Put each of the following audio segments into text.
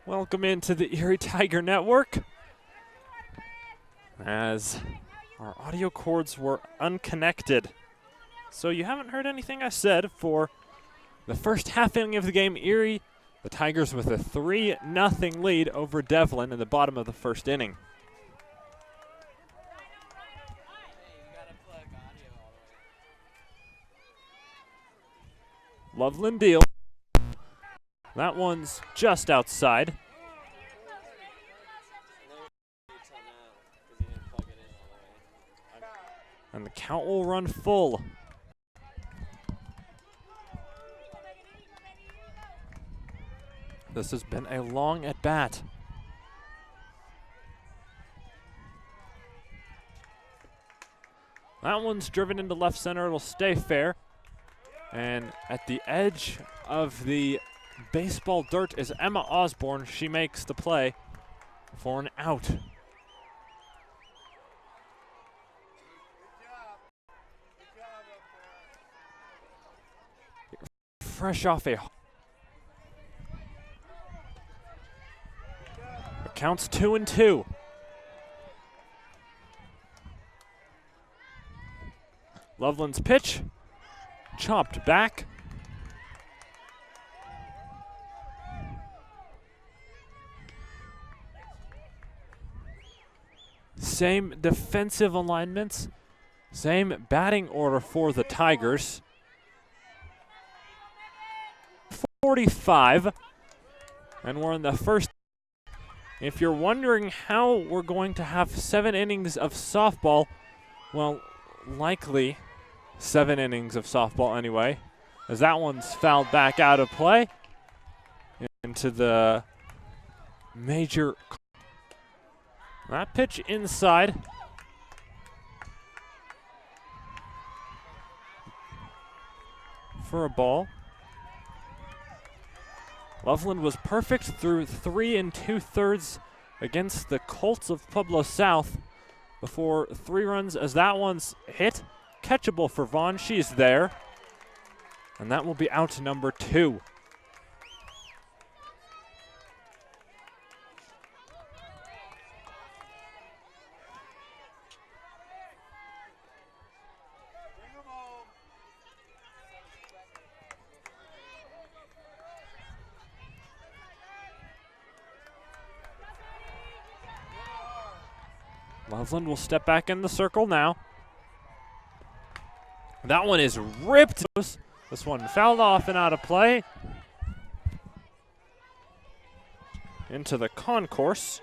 Welcome into the Erie Tiger Network. As our audio cords were unconnected. So you haven't heard anything I said for the first half inning of the game. Erie, the Tigers with a 3-0 lead over Devlin in the bottom of the first inning. Loveland deal. That one's just outside. And the count will run full. This has been a long at bat. That one's driven into left center. It'll stay fair. And at the edge of the baseball dirt is Emma Osborne. She makes the play for an out. Fresh off a counts 2-2. Loveland's pitch chopped back. Same defensive alignments, same batting order for the Tigers. 45, and we're in the first. If you're wondering how we're going to have 7 innings of softball, well, likely 7 innings of softball anyway, as that one's fouled back out of play into the major. That pitch inside. For a ball. Loveland was perfect through 3 2/3 against the Colts of Pueblo South before 3 runs, as that one's hit. Catchable for Vaughn. She's there. And that will be out number 2. Loveland will step back in the circle now. That one is ripped. This one fouled off and out of play. Into the concourse.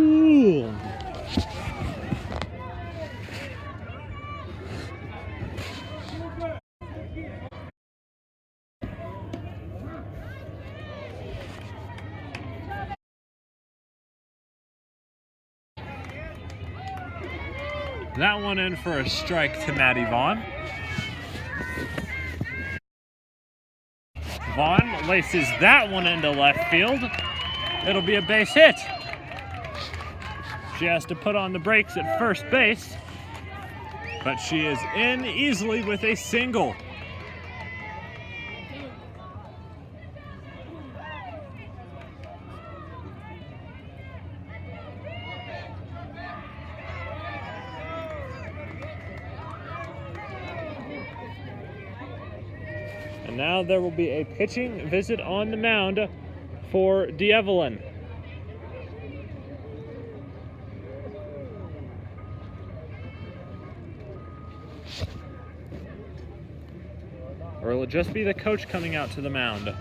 cool. That one in for a strike to Maddie Vaughn. Vaughn laces that one into left field. It'll be a base hit. She has to put on the brakes at first base, but she is in easily with a single. And now there will be a pitching visit on the mound for D'Evelyn. Or it'll just be the coach coming out to the mound.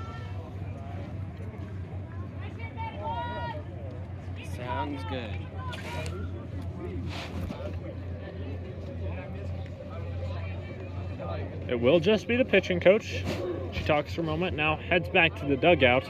Sounds good. It will just be the pitching coach. She talks for a moment, now heads back to the dugout.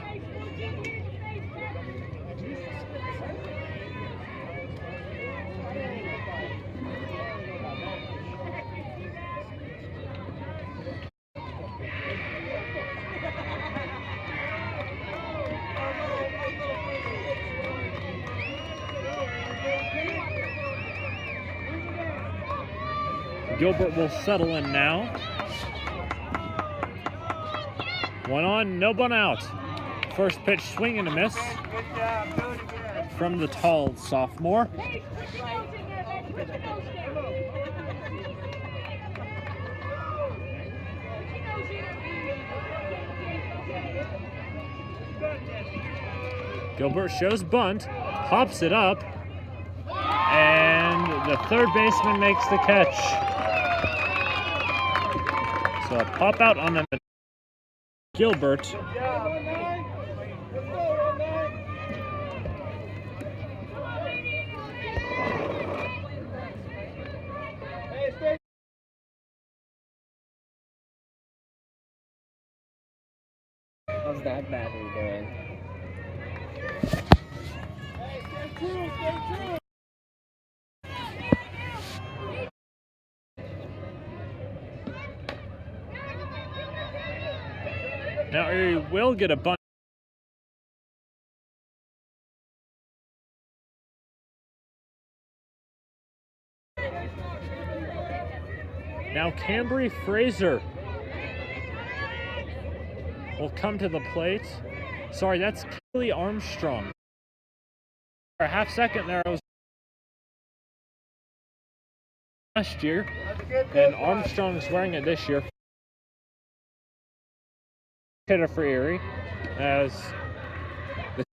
Gilbert will settle in now. One on, no one out. First pitch swing and a miss from the tall sophomore. Gilbert shows bunt, pops it up, and the third baseman makes the catch. So a pop out on the Gilbert. How's that battery doing? Now Erie will get a bunt. Now Cambry Fraser will come to the plate. Sorry, that's Kelly Armstrong. For a half second there, I was last year, and Armstrong's wearing it this year. Hitter for Erie as the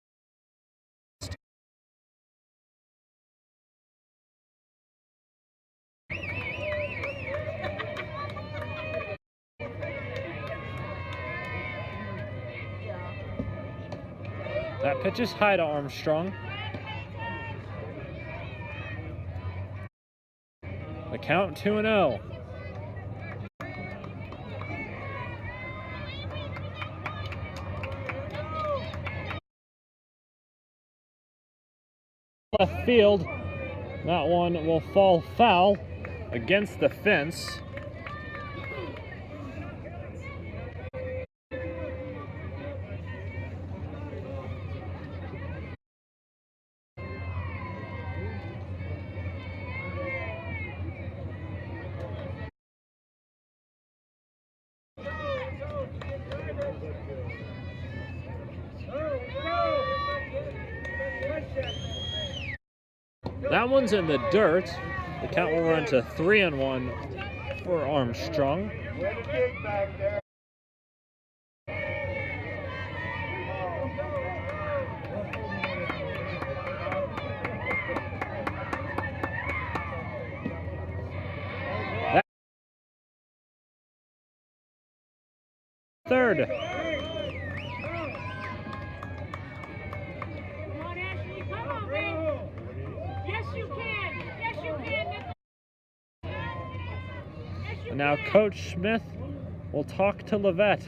that pitch is high to Armstrong. The count 2-0. Left field, that one will fall foul against the fence. That one's in the dirt. The count will run to 3-1 for Armstrong. Third. And now Coach Smith will talk to Levette.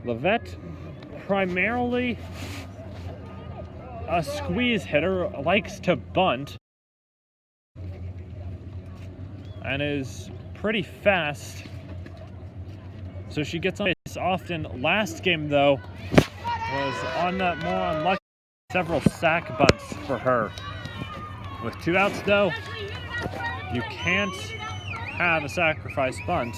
Levette, primarily a squeeze hitter, likes to bunt and is pretty fast, so she gets on base often. Last game, though, was on the more unlucky, several sack bunts for her. With 2 outs, though, you can't have a sacrifice bunt.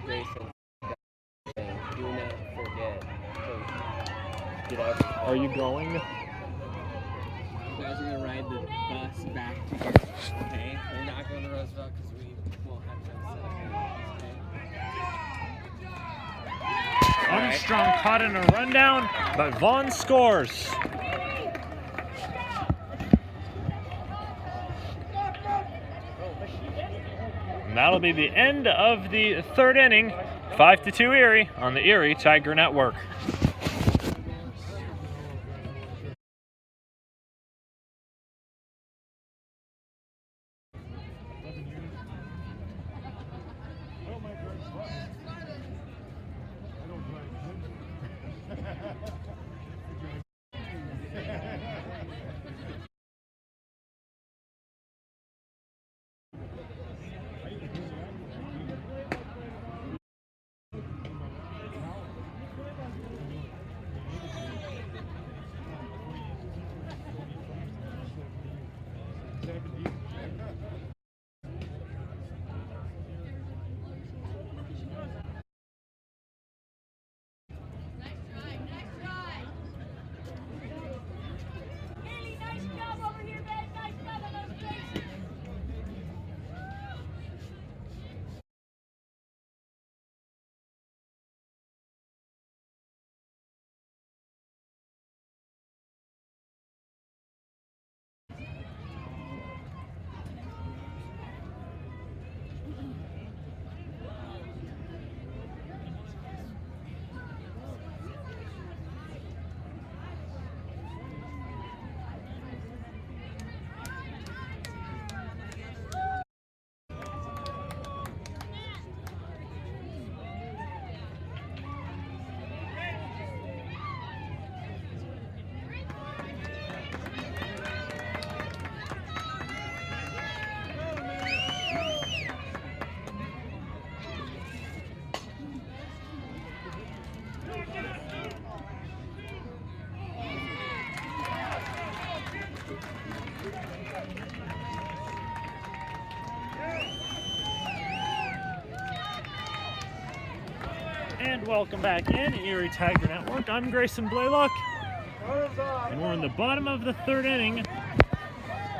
Grayson, do not forget to get out. Are you going? You guys are gonna ride the bus back to here, okay? We're not going to Roosevelt because we won't have time to set up, okay? Armstrong caught in a rundown, but Vaughn scores. And that'll be the end of the 3rd inning. 5-2 Erie on the Erie Tiger Network. And welcome back in Erie Tiger Network. I'm Grayson Blaylock, and we're in the bottom of the 3rd inning.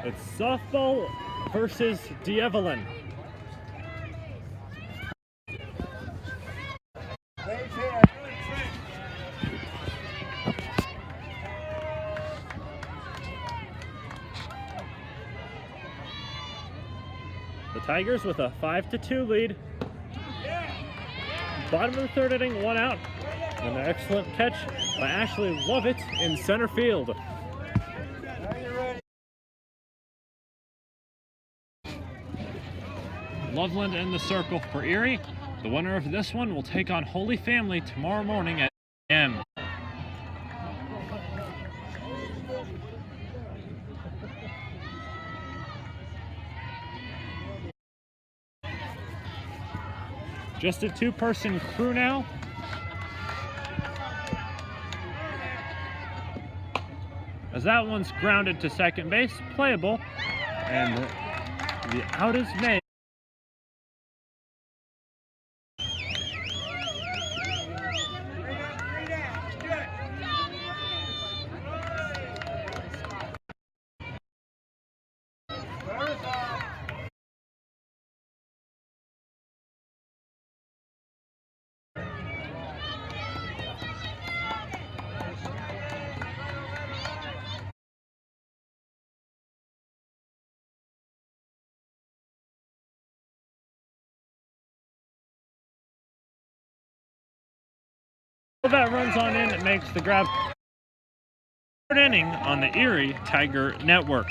It's softball versus D'Evelyn. The Tigers with a 5-2 lead. Bottom of the 3rd inning, 1 out. And an excellent catch by Ashley Lovett in center field. Loveland in the circle for Erie. The winner of this one will take on Holy Family tomorrow morning at 8 a.m. Just a 2-person crew now. As that one's grounded to second base, playable, and the out is made. That runs on in, it makes the grab. Third inning on the Erie Tiger Network.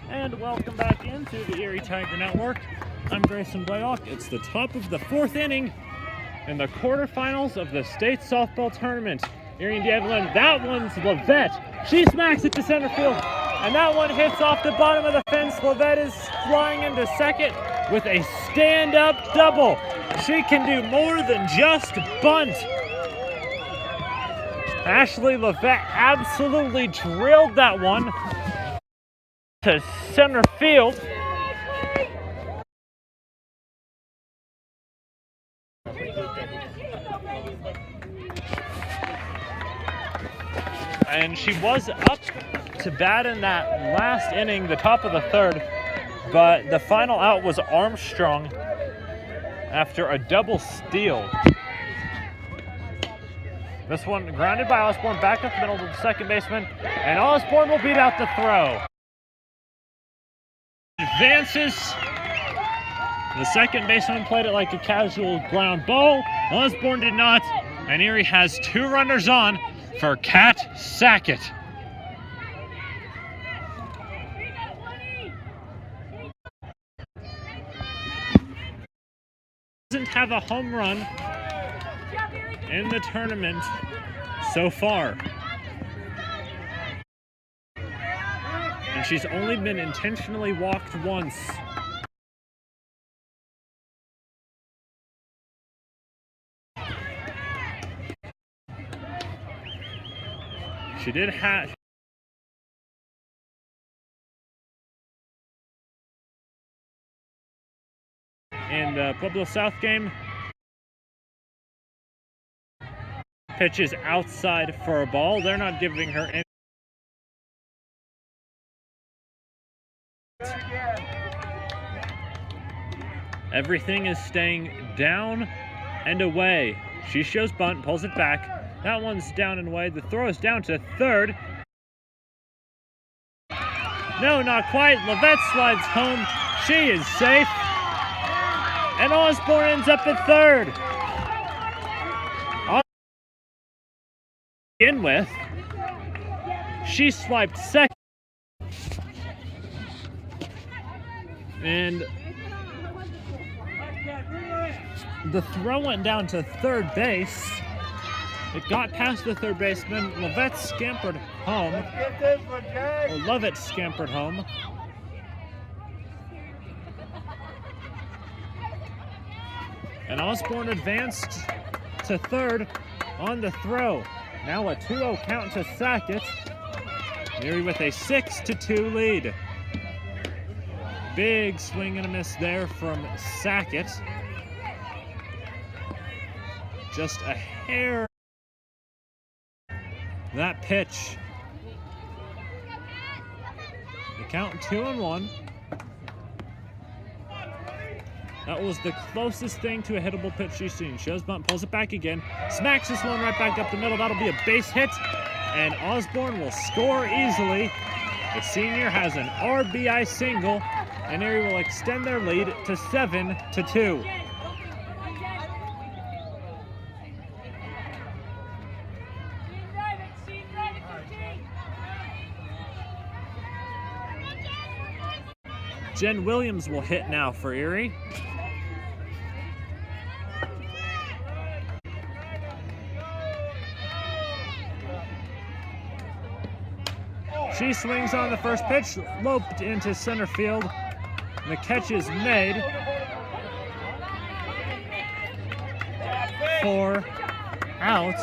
And welcome back into the Erie Tiger Network. I'm Grayson Blaylock. It's the top of the fourth inning in the quarterfinals of the state softball tournament. Erie and Evelyn, that one's Lavette. She smacks it to center field, and that one hits off the bottom of the fence. Lavette is flying into second with a stand-up double. She can do more than just bunt. Ashley Lavette absolutely drilled that one to center field. And she was up to bat in that last inning, the top of the third, but the final out was Armstrong after a double steal. This one grounded by Osborne back up the middle to the second baseman, and Osborne will beat out the throw. Advances. The second baseman played it like a casual ground ball. Osborne did not, and Erie has two runners on for Kat Sackett. Doesn't have a home run in the tournament so far. And she's only been intentionally walked once. She did have in the Pueblo South game. Pitches outside for a ball. They're not giving her any. Everything is staying down and away. She shows bunt, pulls it back. That one's down and away. The throw is down to third. No, not quite. Lavette slides home. She is safe. And Osborne ends up at third. To begin with, she swiped second. And the throw went down to third base. It got past the third baseman. Lavette scampered home. Or Lovett scampered home. And Osborne advanced to third on the throw. Now a 2-0 count to Sackett. Erie with a 6-2 lead. Big swing and a miss there from Sackett. Just a hair. That pitch. The count 2-1. That was the closest thing to a hittable pitch she's seen. Shows bunt, pulls it back again. Smacks this one right back up the middle. That'll be a base hit. And Osborne will score easily. The senior has an RBI single. And Erie will extend their lead to 7-2. Jen Williams will hit now for Erie. She swings on the first pitch, loped into center field. The catch is made for out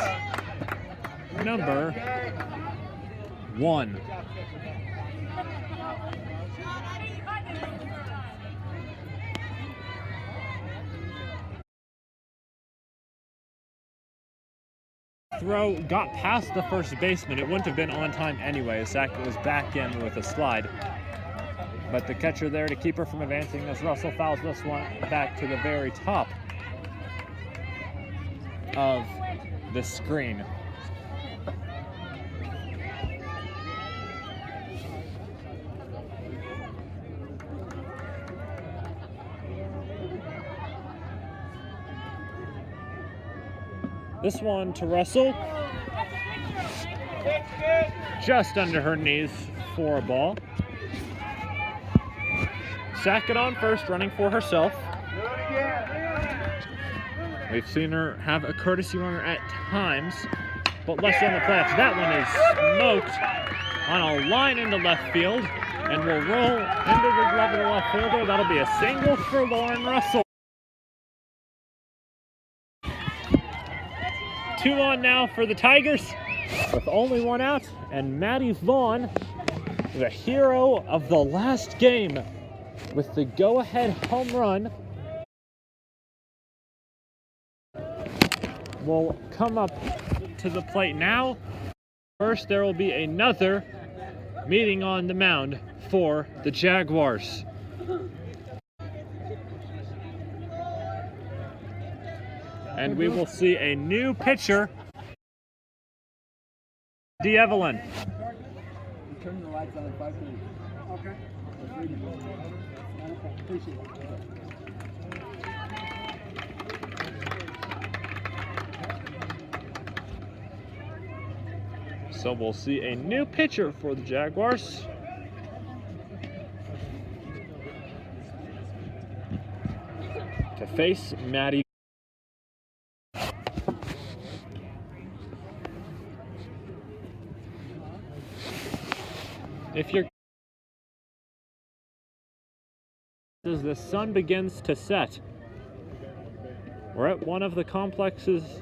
number 1. Throw got past the first baseman. It wouldn't have been on time anyway. Sackett was back in with a slide. But the catcher there to keep her from advancing as Russell fouls this one back to the very top of the screen. This one to Russell. Just under her knees for a ball. Sackett on first, running for herself. We've seen her have a courtesy runner at times, but less on the playoffs. That one is smoked on a line into left field and will roll into the glove of the left fielder. That'll be a single for Lauren Russell. 2 on now for the Tigers with only 1 out, and Maddie Vaughn, the hero of the last game, with the go-ahead home run, will come up to the plate now. First, there will be another meeting on the mound for the Jaguars. And we will see a new pitcher, D'Evelyn. Turn the lights on at 5:30. Okay. Appreciate it. So we'll see a new pitcher for the Jaguars. To face Maddie. If you're as the sun begins to set, we're at one of the complexes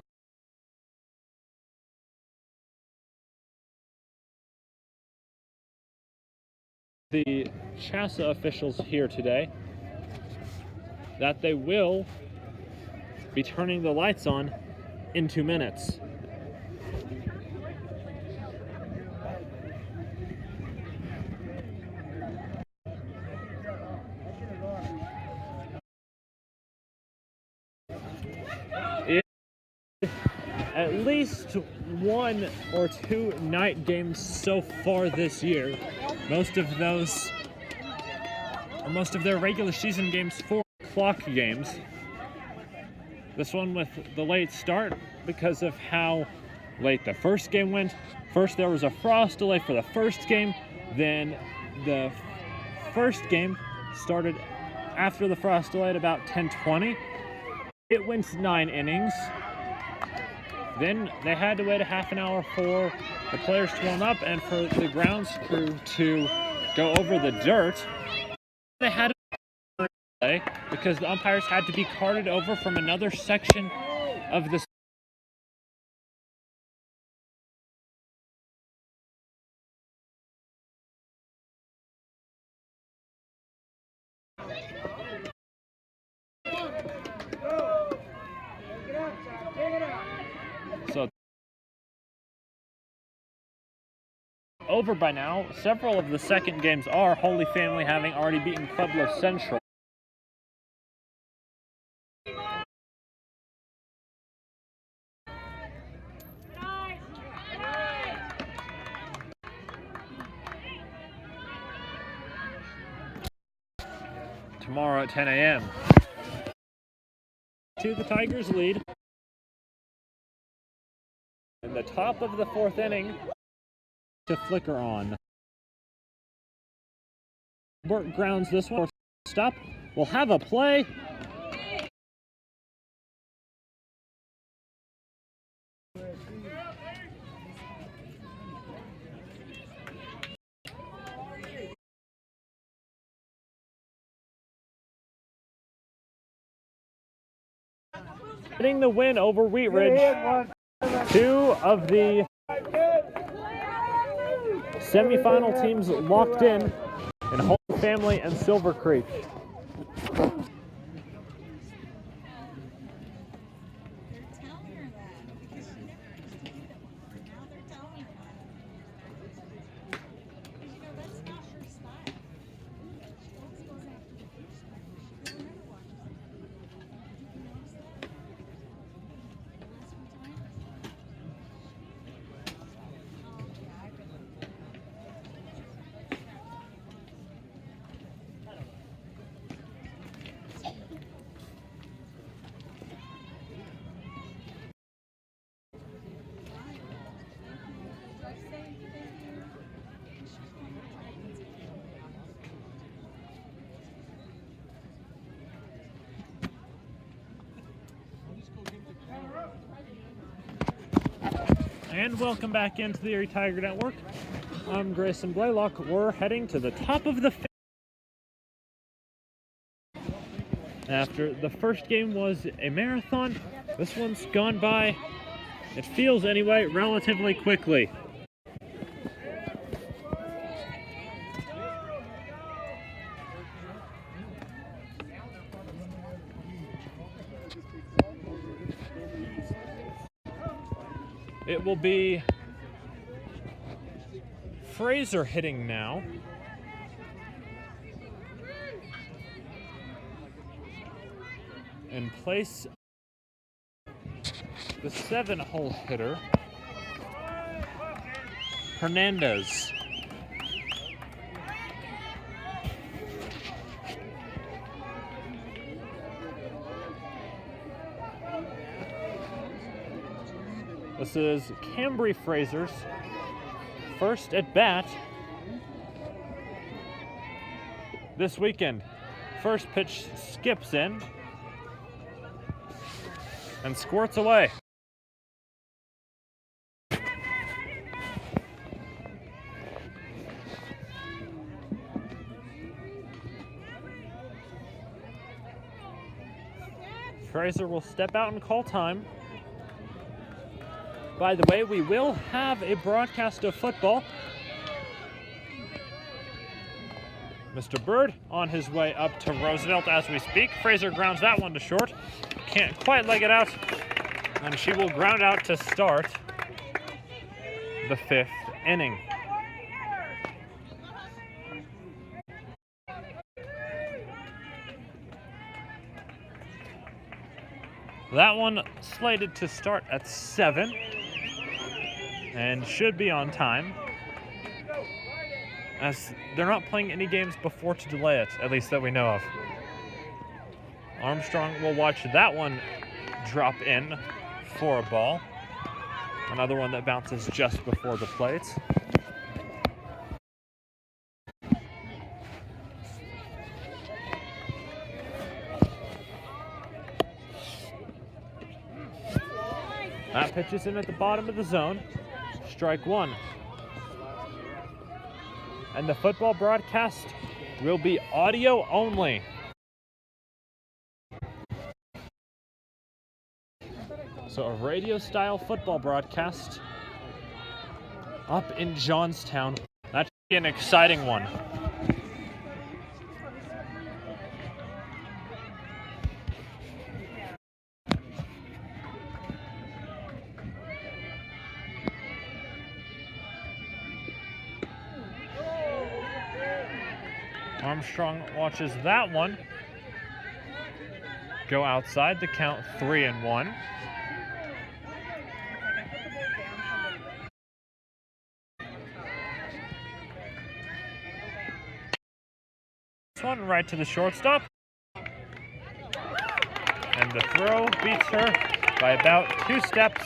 the CHASA officials here today that they will be turning the lights on in 2 minutes. At least 1 or 2 night games so far this year. Most of their regular season games, 4 o'clock games. This one with the late start because of how late the first game went. First there was a frost delay for the first game, then the first game started after the frost delay at about 10:20. It went 9 innings. Then they had to wait a half an hour for the players to warm up and for the grounds crew to go over the dirt. They had to play because the umpires had to be carted over from another section of the over by now. Several of the second games are, Holy Family having already beaten Pueblo Central. Tomorrow at 10 a.m. To the Tigers lead. In the top of the fourth inning to flicker on. Burt grounds this one. Stop. We'll have a play. Getting the win over Wheat Ridge. Two of the semifinal teams locked in Holy Family and Silver Creek. And welcome back into the Erie Tiger Network. I'm Grayson Blaylock. We're heading to the top of the fifth. After the first game was a marathon, this one's gone by, it feels anyway, relatively quickly. It will be Fraser hitting now. In place, the 7-hole hitter, Hernandez. This is Cambry Fraser's first at bat this weekend. First pitch skips in and squirts away. Fraser will step out and call time. By the way, we will have a broadcast of football. Mr. Bird on his way up to Roosevelt as we speak. Fraser grounds that one to short. Can't quite leg it out. And she will ground out to start the fifth inning. That one slated to start at 7 and should be on time, as they're not playing any games before to delay it, at least that we know of. Armstrong will watch that one drop in for a ball. Another one that bounces just before the plate. That pitch is in at the bottom of the zone. Strike one. And the football broadcast will be audio only. So a radio-style football broadcast up in Johnstown. That should be an exciting one. Armstrong watches that one go outside, the count 3-1. This one right to the shortstop. And the throw beats her by about 2 steps.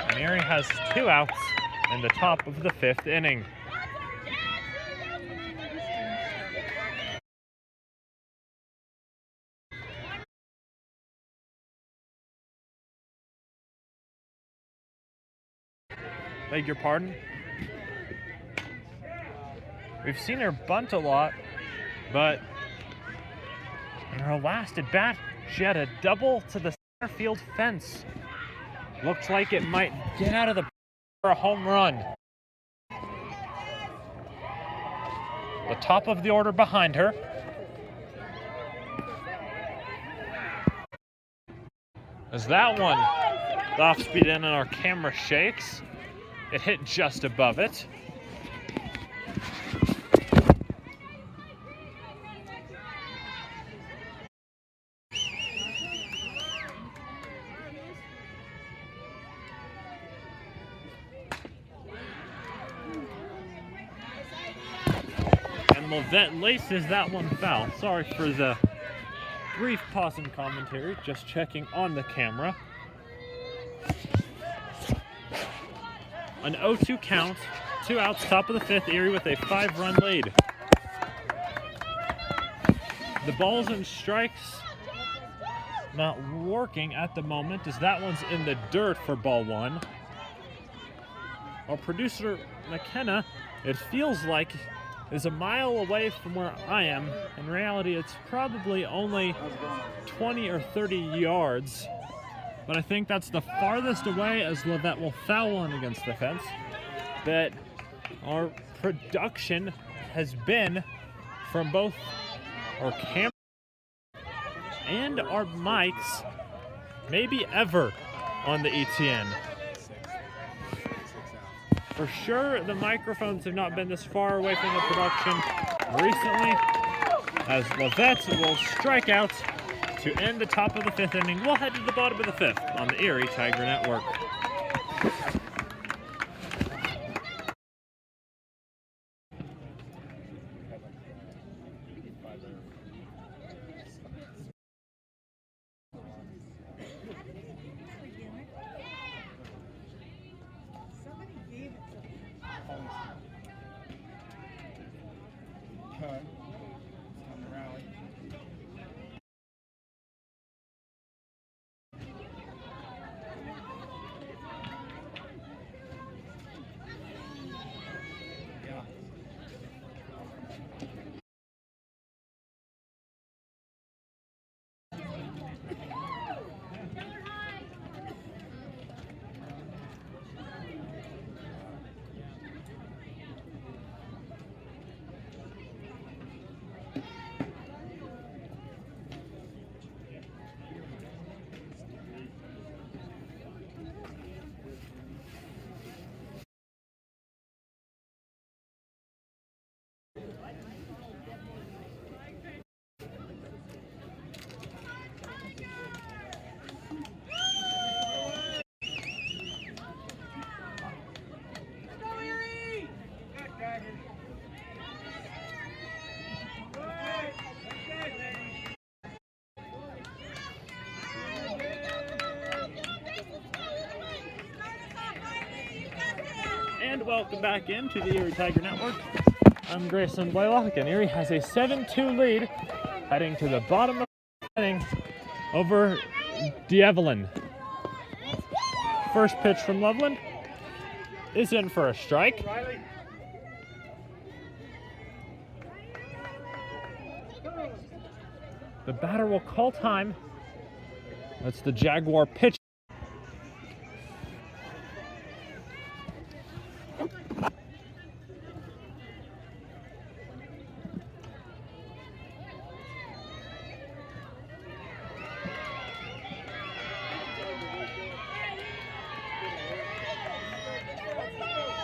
And Erie has 2 outs in the top of the 5th inning. Beg your pardon? We've seen her bunt a lot, but in her last at bat, she had a double to the center field fence. Looked like it might get out of the for a home run. The top of the order behind her. As that one, the off-speed in and our camera shakes. It hit just above it. And Levette laces that one foul. Sorry for the brief pause in commentary, just checking on the camera. An 0-2 count, 2 outs, top of the 5th, Erie with a 5-run lead. The balls and strikes not working at the moment, as that one's in the dirt for ball 1. Our producer, McKenna, it feels like is a mile away from where I am. In reality, it's probably only 20 or 30 yards. But I think that's the farthest away, as Levette will foul one against the fence, that our production has been from both our camera and our mics, maybe ever, on the ETN. For sure, the microphones have not been this far away from the production recently, as Levette will strike out to end the top of the 5th inning. We'll head to the bottom of the 5th on the Erie Tiger Network. And welcome back into the Erie Tiger Network. I'm Grayson Blaylock, and Erie has a 7-2 lead heading to the bottom of the inning over D'Evelyn. First pitch from Loveland is in for a strike. The batter will call time. That's the Jaguar pitch.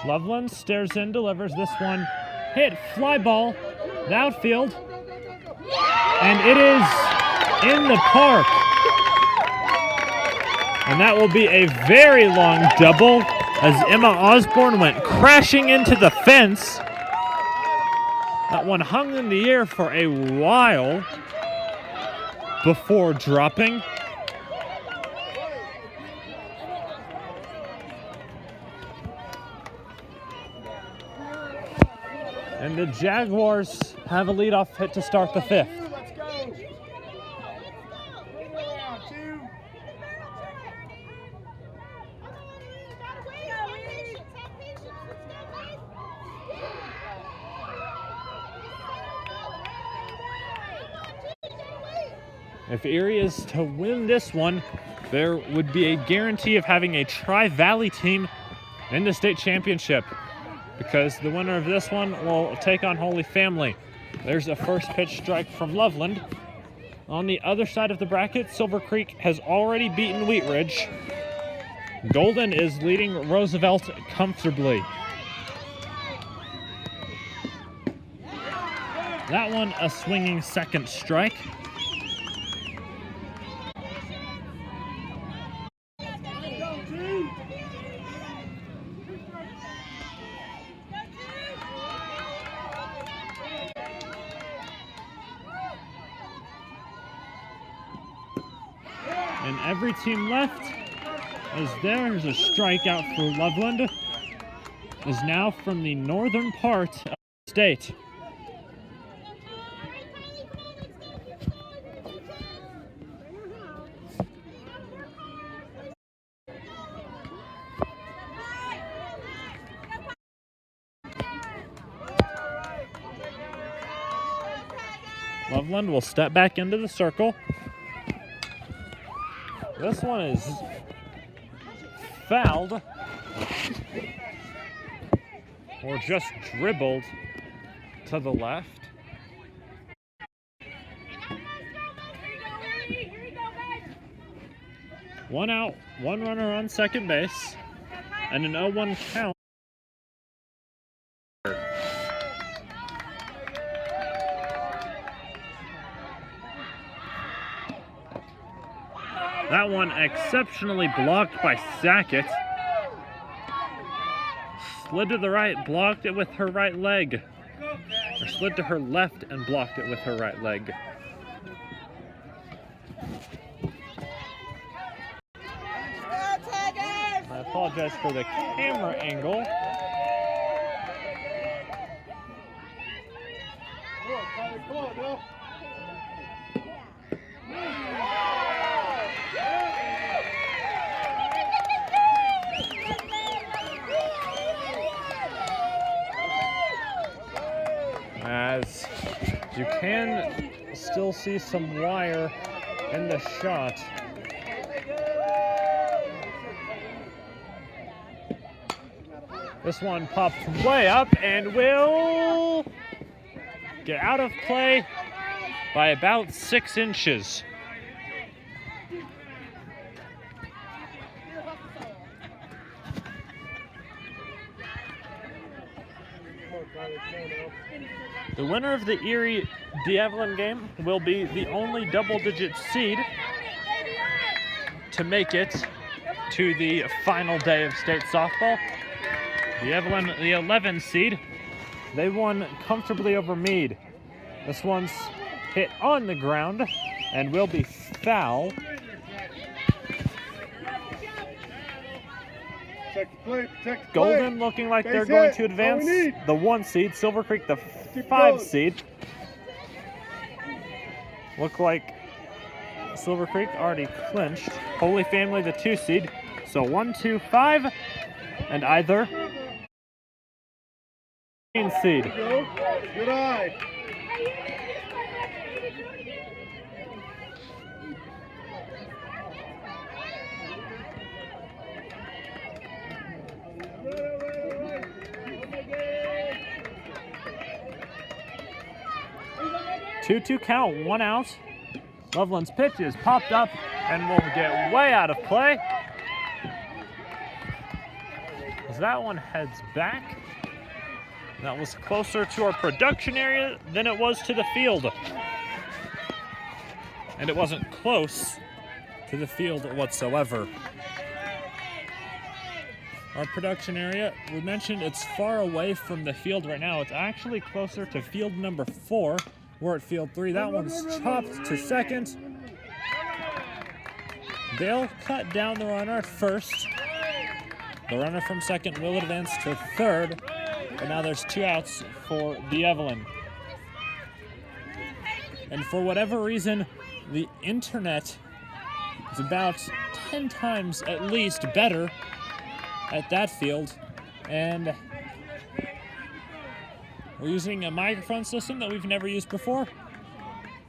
Loveland stares in, delivers this one. Hit, fly ball, The outfield. And it is in the park. And that will be a very long double as Emma Osborne went crashing into the fence. That one hung in the air for a while before dropping. And the Jaguars have a leadoff hit to start the fifth. If Erie is to win this one, there would be a guarantee of having a Tri-Valley team in the state championship, because the winner of this one will take on Holy Family. There's a first pitch strike from Loveland. On the other side of the bracket, Silver Creek has already beaten Wheat Ridge. Golden is leading Roosevelt comfortably. That one a swinging second strike. And every team left is there's a strikeout for Loveland. Is now from the northern part of the state. Loveland will step back into the circle. This one is fouled or just dribbled to the left. One out, one runner on second base, and an 0-1 count. That one exceptionally blocked by Sackett. Slid to the right, blocked it with her right leg. Or slid to her left and blocked it with her right leg. I apologize for the camera angle. As you can still see some wire in the shot. This one popped way up and will get out of play by about 6 inches. The winner of the Erie D'Evelyn game will be the only double-digit seed to make it to the final day of state softball. D'Evelyn, the 11 seed, they won comfortably over Meade. This one's hit on the ground and will be foul. Golden looking like they're going to advance. The 1 seed, Silver Creek the 5 seed. Look like Silver Creek already clinched. Holy Family the 2 seed. So 1, 2, 5, and either seed. Good eye. Two count, 1 out. Loveland's pitch is popped up and will get way out of play. As that one heads back. That was closer to our production area than it was to the field. And it wasn't close to the field whatsoever. Our production area, we mentioned it's far away from the field right now. It's actually closer to field number 4. We're at field 3. That one's chopped to second. They'll cut down the runner at first. The runner from second will advance to third. And now there's 2 outs for the Evelyn. And for whatever reason, the internet is about 10 times at least better at that field, and we're using a microphone system that we've never used before.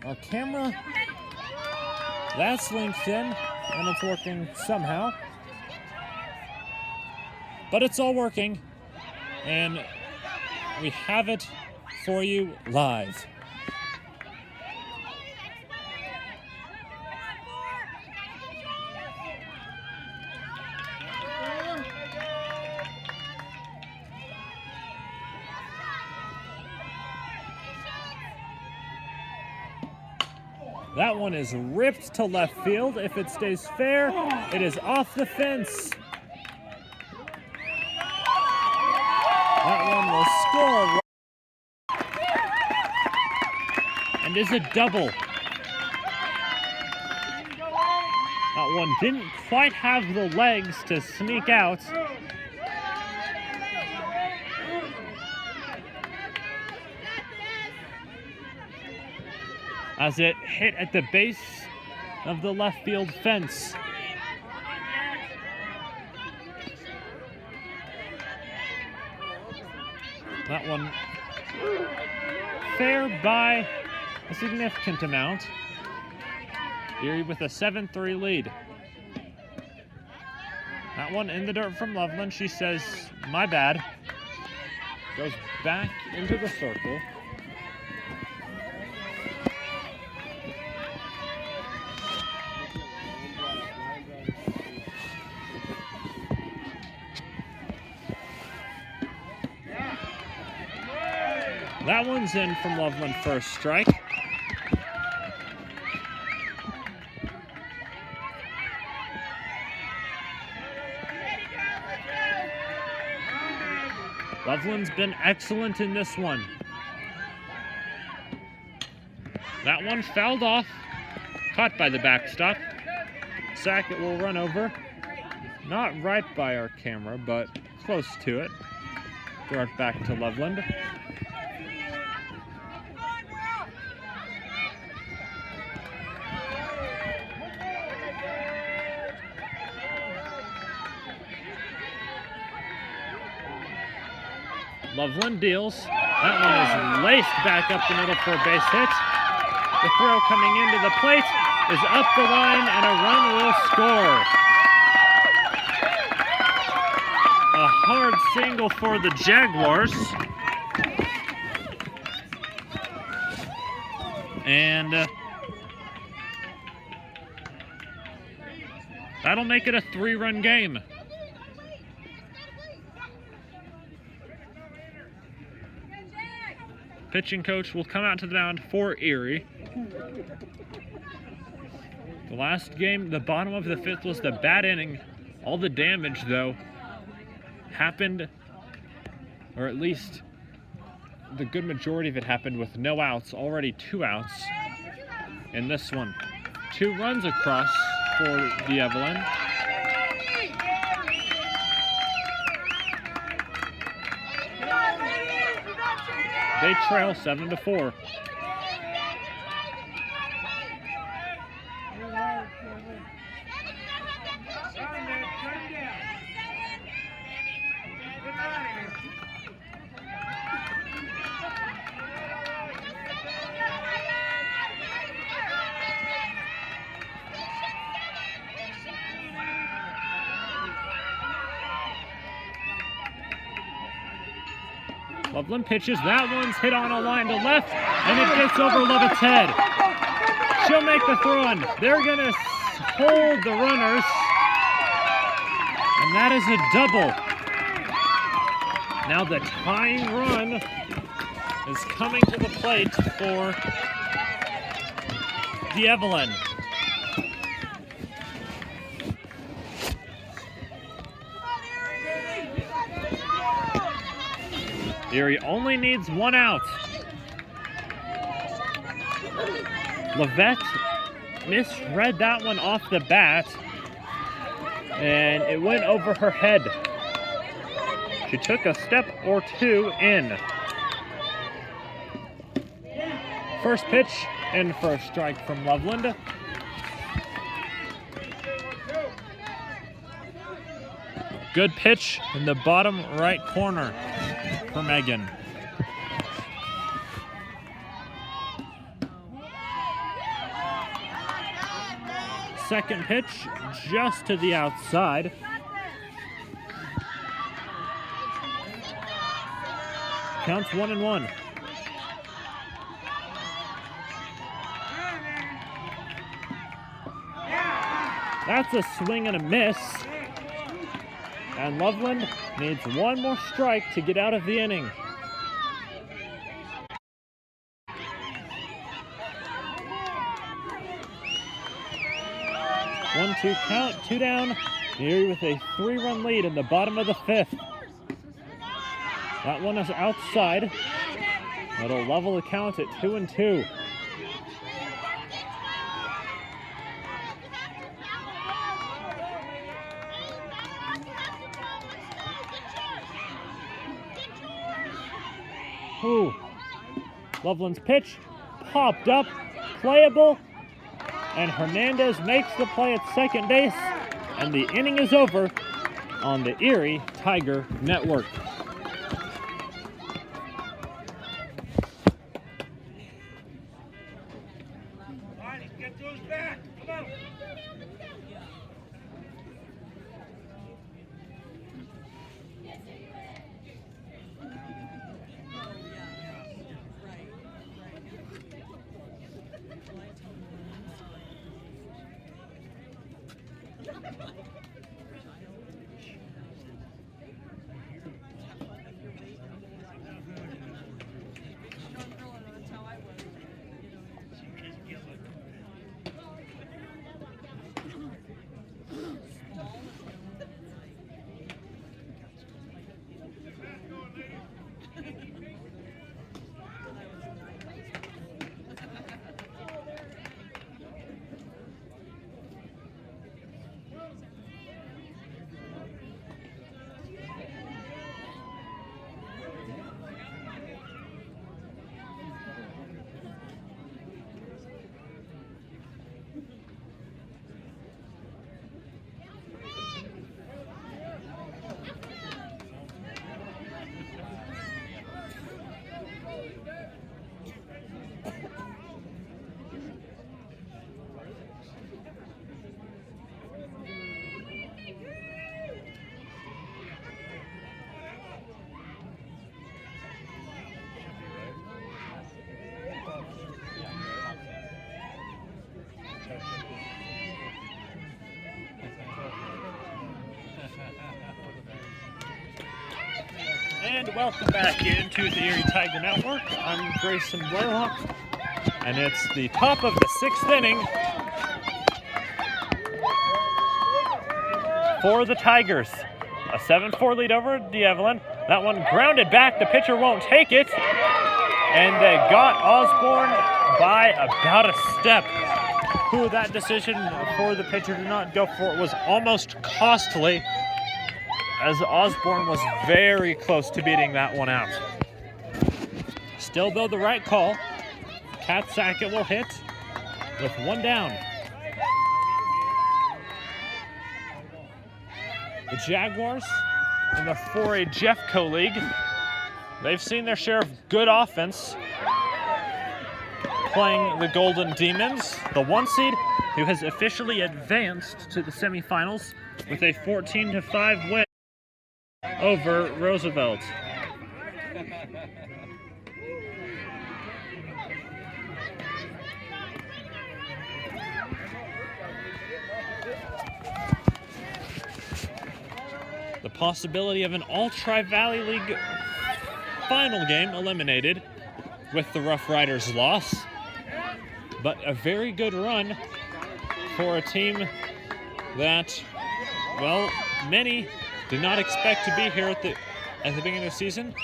Our camera, that's linked in, and it's working somehow. But it's all working, and we have it for you live. That one is ripped to left field. If it stays fair, it is off the fence. That one will score and is a double. That one didn't quite have the legs to sneak out. As it hit at the base of the left field fence. That one fair by a significant amount. Erie with a 7-3 lead. That one in the dirt from Loveland. She says, my bad. Goes back into the circle. That one's in from Loveland, first strike. Loveland's been excellent in this one. That one fouled off, caught by the backstop. Sackett will run over. Not right by our camera, but close to it. Throw it back to Loveland. Loveland deals. That one is laced back up the middle for a base hit. The throw coming into the plate is up the line, and a run will score. A hard single for the Jaguars. And that'll make it a 3-run game. Pitching coach will come out to the mound for Erie. The last game, the bottom of the 5th, was the bad inning. All the damage, though, happened, or at least the good majority of it happened with no outs, already 2 outs in this one. 2 runs across for the Evelyn. They trail 7-4. Loveland pitches. That one's hit on a line to left, and it gets over Lovett's head. She'll make the throw in. They're going to hold the runners, and that is a double. Now the tying run is coming to the plate for Evelyn. Erie only needs one out. Levette misread that one off the bat, and it went over her head. She took a step or two in. First pitch in for a strike from Loveland. Good pitch in the bottom right corner for Megan. Second pitch just to the outside. Counts 1-1. That's a swing and a miss. And Loveland needs one more strike to get out of the inning. One-two count, 2 down. Erie with a 3-run lead in the bottom of the 5th. That one is outside. It'll level the count at 2-2. Ooh. Loveland's pitch popped up, playable, and Hernandez makes the play at second base, and the inning is over on the Erie Tiger Network. Get those back. Come on. And welcome back into the Erie Tiger Network. I'm Grayson Blaylock, and it's the top of the 6th inning for the Tigers. A 7-4 lead over Evelyn. That one grounded back. The pitcher won't take it, and they got Osborne by about a step. Ooh, that decision for the pitcher to not go for it was almost costly, as Osborne was very close to beating that one out. Still, though, the right call. Kat Sackett will hit with 1 down. The Jaguars in the 4A Jeffco League, they've seen their share of good offense playing the Golden Demons, the 1 seed who has officially advanced to the semifinals with a 14-5 win over Roosevelt. The possibility of an all-Tri-Valley League final game eliminated with the Rough Riders' loss. But a very good run for a team that, well, many did not expect to be here at the beginning of the season,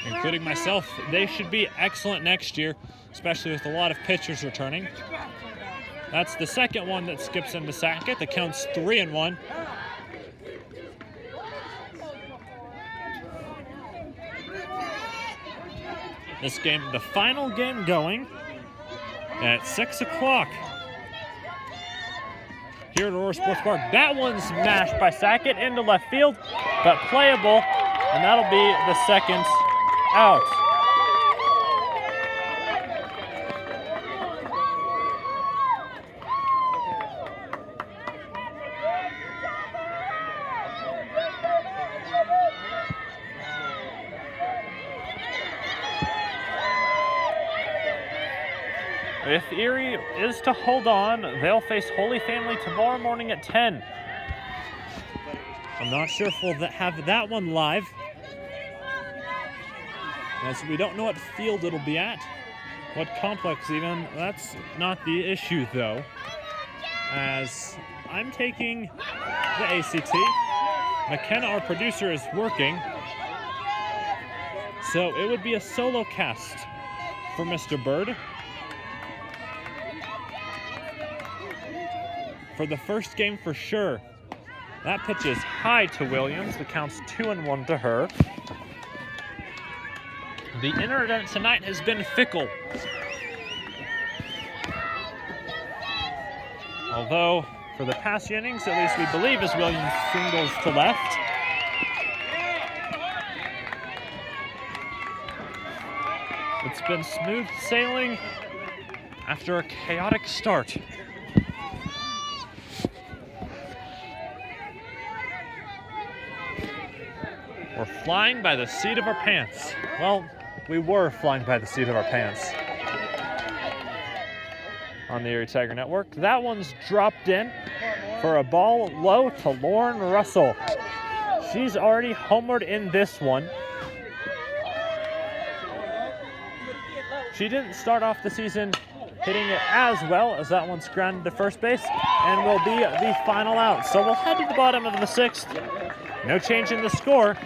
including myself. They should be excellent next year, especially with a lot of pitchers returning. That's the second one that skips into Sackett. The count's 3-1. This game, the final game going at 6 o'clock here at Aurora Sports Park. That one's smashed by Sackett into left field, but playable, and that'll be the second out. If Erie is to hold on, they'll face Holy Family tomorrow morning at 10. I'm not sure if we'll have that one live, as we don't know what field it'll be at, what complex even. That's not the issue though, as I'm taking the ACT. McKenna, our producer, is working, so it would be a solo cast for Mr. Bird. For the first game for sure. That pitch is high to Williams. The count's 2-1 to her. The internet tonight has been fickle. Although, for the past innings, at least we believe, as Williams singles to left. It's been smooth sailing after a chaotic start. We're flying by the seat of our pants. Well, we were flying by the seat of our pants on the Erie Tiger Network. That one's dropped in for a ball low to Lauren Russell. She's already homered in this one. She didn't start off the season hitting it as well, as that one's grounded to first base and will be the final out. So we'll head to the bottom of the sixth. No change in the score.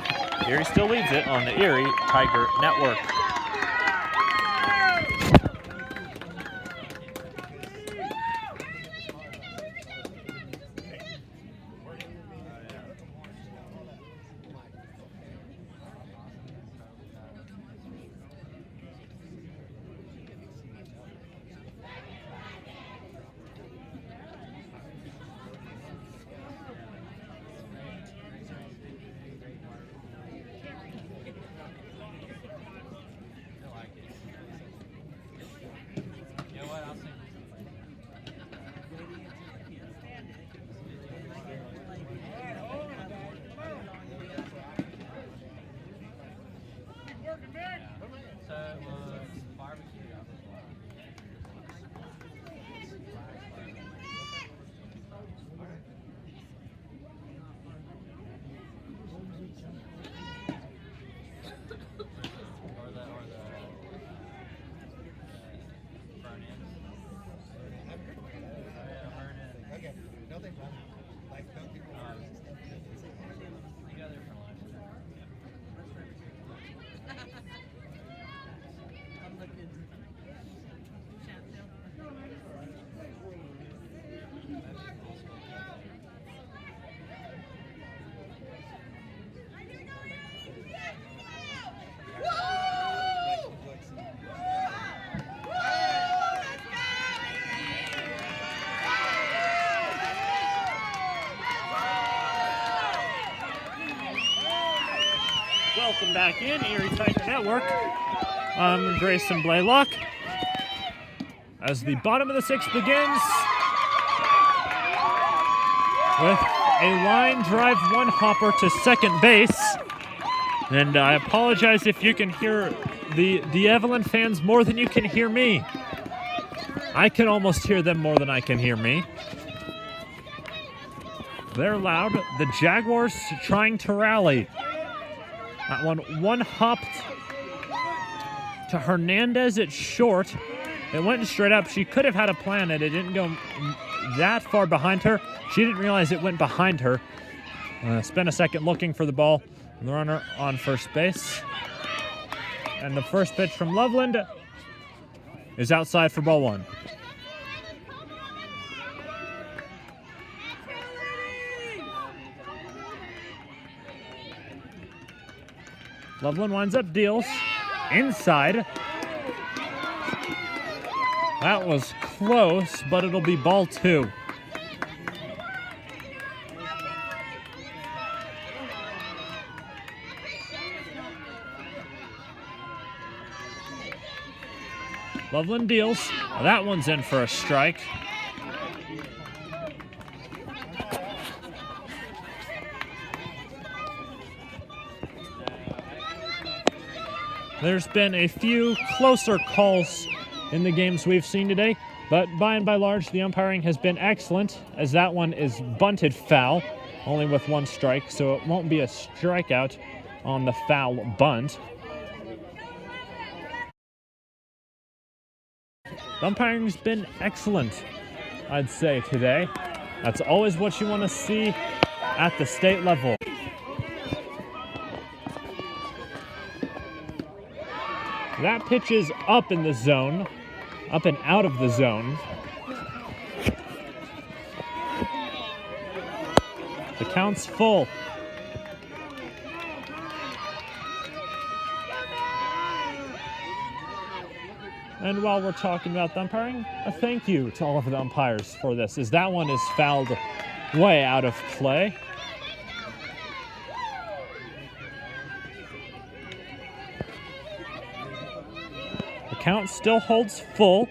Erie still leads it on the Erie Tiger Network. Welcome back in, Erie Tiger Network. I'm Grayson Blaylock. As the bottom of the sixth begins with a line drive one hopper to second base. And I apologize if you can hear the Evelyn fans more than you can hear me. I can almost hear them more than I can hear me. They're loud. The Jaguars trying to rally. That one hopped to Hernandez at short. It went straight up. She could have had a plan, and it didn't go that far behind her. She didn't realize it went behind her. Spent a second looking for the ball. The runner on first base. And the first pitch from Loveland is outside for ball one. Loveland winds up deals inside. That was close, but it'll be ball two. Loveland deals. That one's in for a strike. There's been a few closer calls in the games we've seen today, but by and by large, the umpiring has been excellent, as that one is bunted foul, only with one strike, so it won't be a strikeout on the foul bunt. The umpiring's been excellent, I'd say, today. That's always what you want to see at the state level. That pitch is up in the zone, up and out of the zone. The count's full. And while we're talking about the umpiring, a thank you to all of the umpires for this, as that one is fouled way out of play. The count still holds full.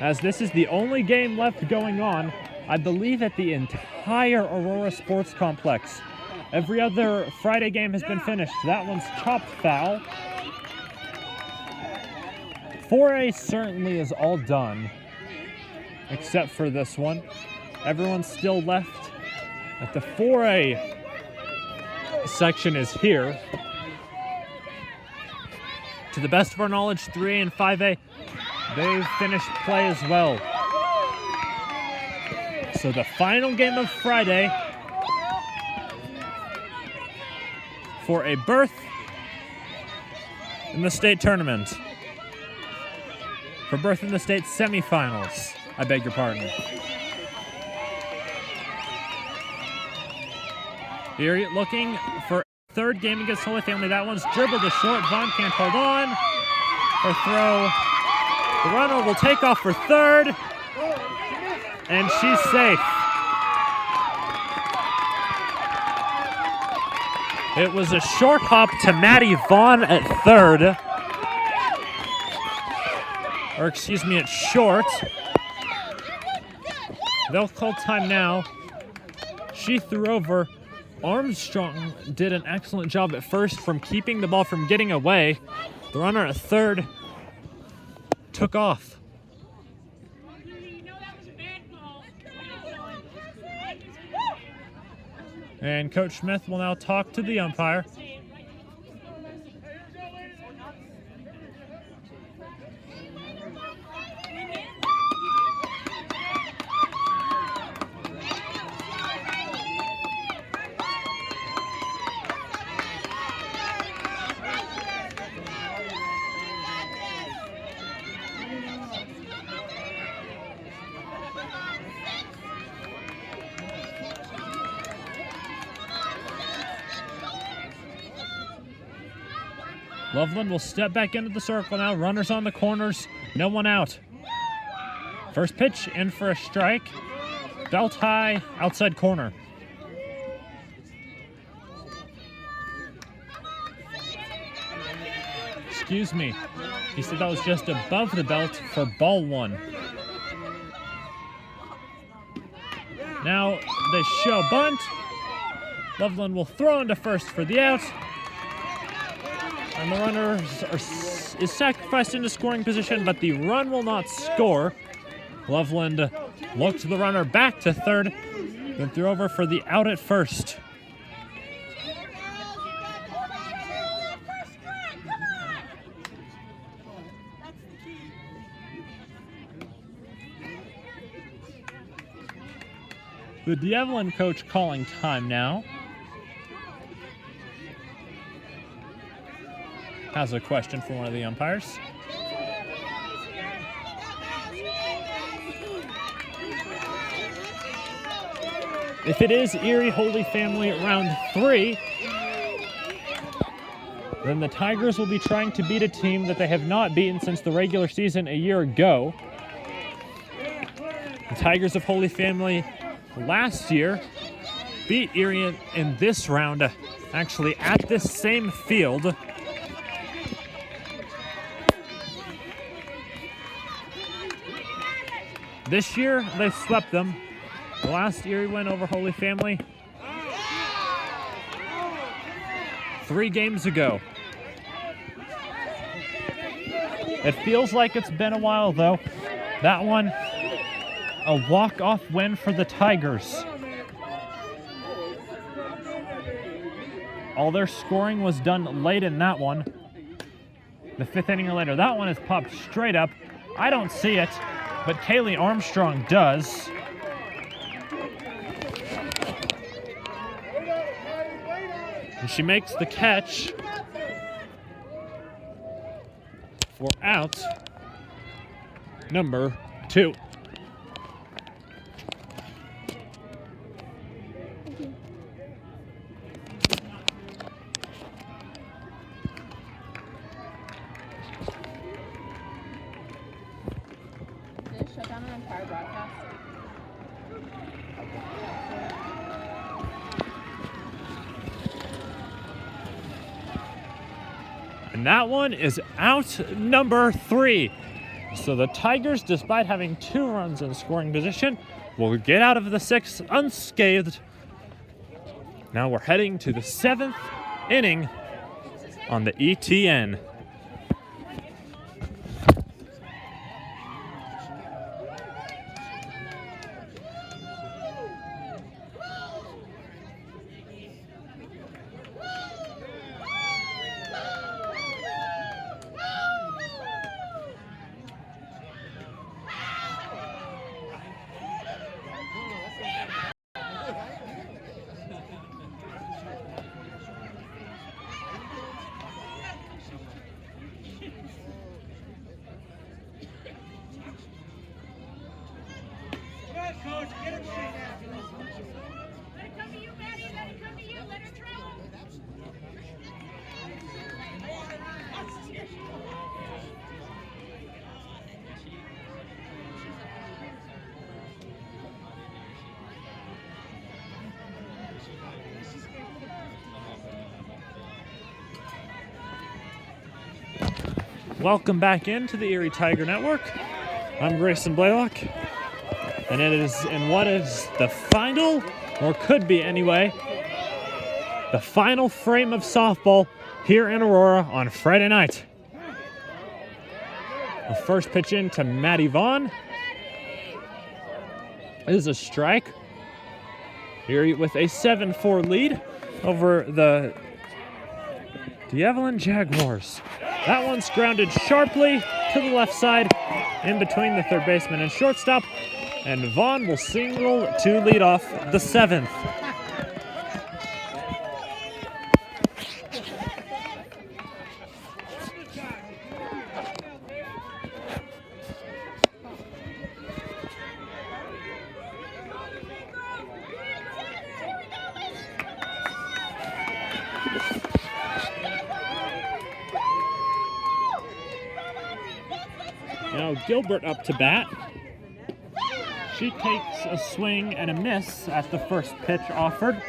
As this is the only game left going on, I believe, at the entire Aurora Sports Complex. Every other Friday game has been finished. That one's chopped foul. 4A certainly is all done, except for this one. Everyone's still left at the 4A section is here. To the best of our knowledge, 3A and 5A, they've finished play as well. So the final game of Friday for a berth in the state tournament. For berth in the state semifinals. I beg your pardon. Erie looking for third game against Holy Family. That one's dribbled to short. Vaughn can't hold on. Her throw. The runner will take off for third. And she's safe. It was a short hop to Maddie Vaughn at third. Or excuse me, it's short. They'll call time now. She threw over. Armstrong did an excellent job at first from keeping the ball from getting away. The runner at third took off. And Coach Smith will now talk to the umpire. Loveland will step back into the circle now. Runners on the corners. No one out. First pitch in for a strike. Belt high, outside corner. Excuse me. He said that was just above the belt for ball one. Now they show bunt. Loveland will throw into first for the out. And the runner is sacrificed into scoring position, but the run will not score. Loveland looks the runner back to third, then threw over for the out at first. The D'Evelyn coach calling time now. Has a question for one of the umpires. If it is Erie Holy Family round 3, then the Tigers will be trying to beat a team that they have not beaten since the regular season a year ago. The Tigers of Holy Family last year beat Erie in this round, actually at this same field. This year, they swept them. The last Erie win over Holy Family 3 games ago. It feels like it's been a while, though. That one, a walk-off win for the Tigers. All their scoring was done late in that one. The 5th inning or later. That one is popped straight up. I don't see it, but Kaylee Armstrong does. And she makes the catch for out number 2. Did it shut down an entire broadcast? And that one is out number 3. So the Tigers, despite having 2 runs in scoring position, will get out of the 6th unscathed. Now we're heading to the 7th inning on the ETN. Coach, get it right now. Let it come to you, Maddie. Let it come to you. Let her throw. Welcome back into the Erie Tiger Network. I'm Grayson Blaylock, and it is in what is the final, or could be anyway, the final frame of softball here in Aurora on Friday night. The first pitch in to Maddie Vaughn is a strike. Erie with a 7-4 lead over the D'Evelyn Jaguars. That one's grounded sharply to the left side in between the third baseman and shortstop, and Vaughn will single to lead off the 7th. Now Gilbert up to bat. She takes a swing and a miss at the first pitch offered.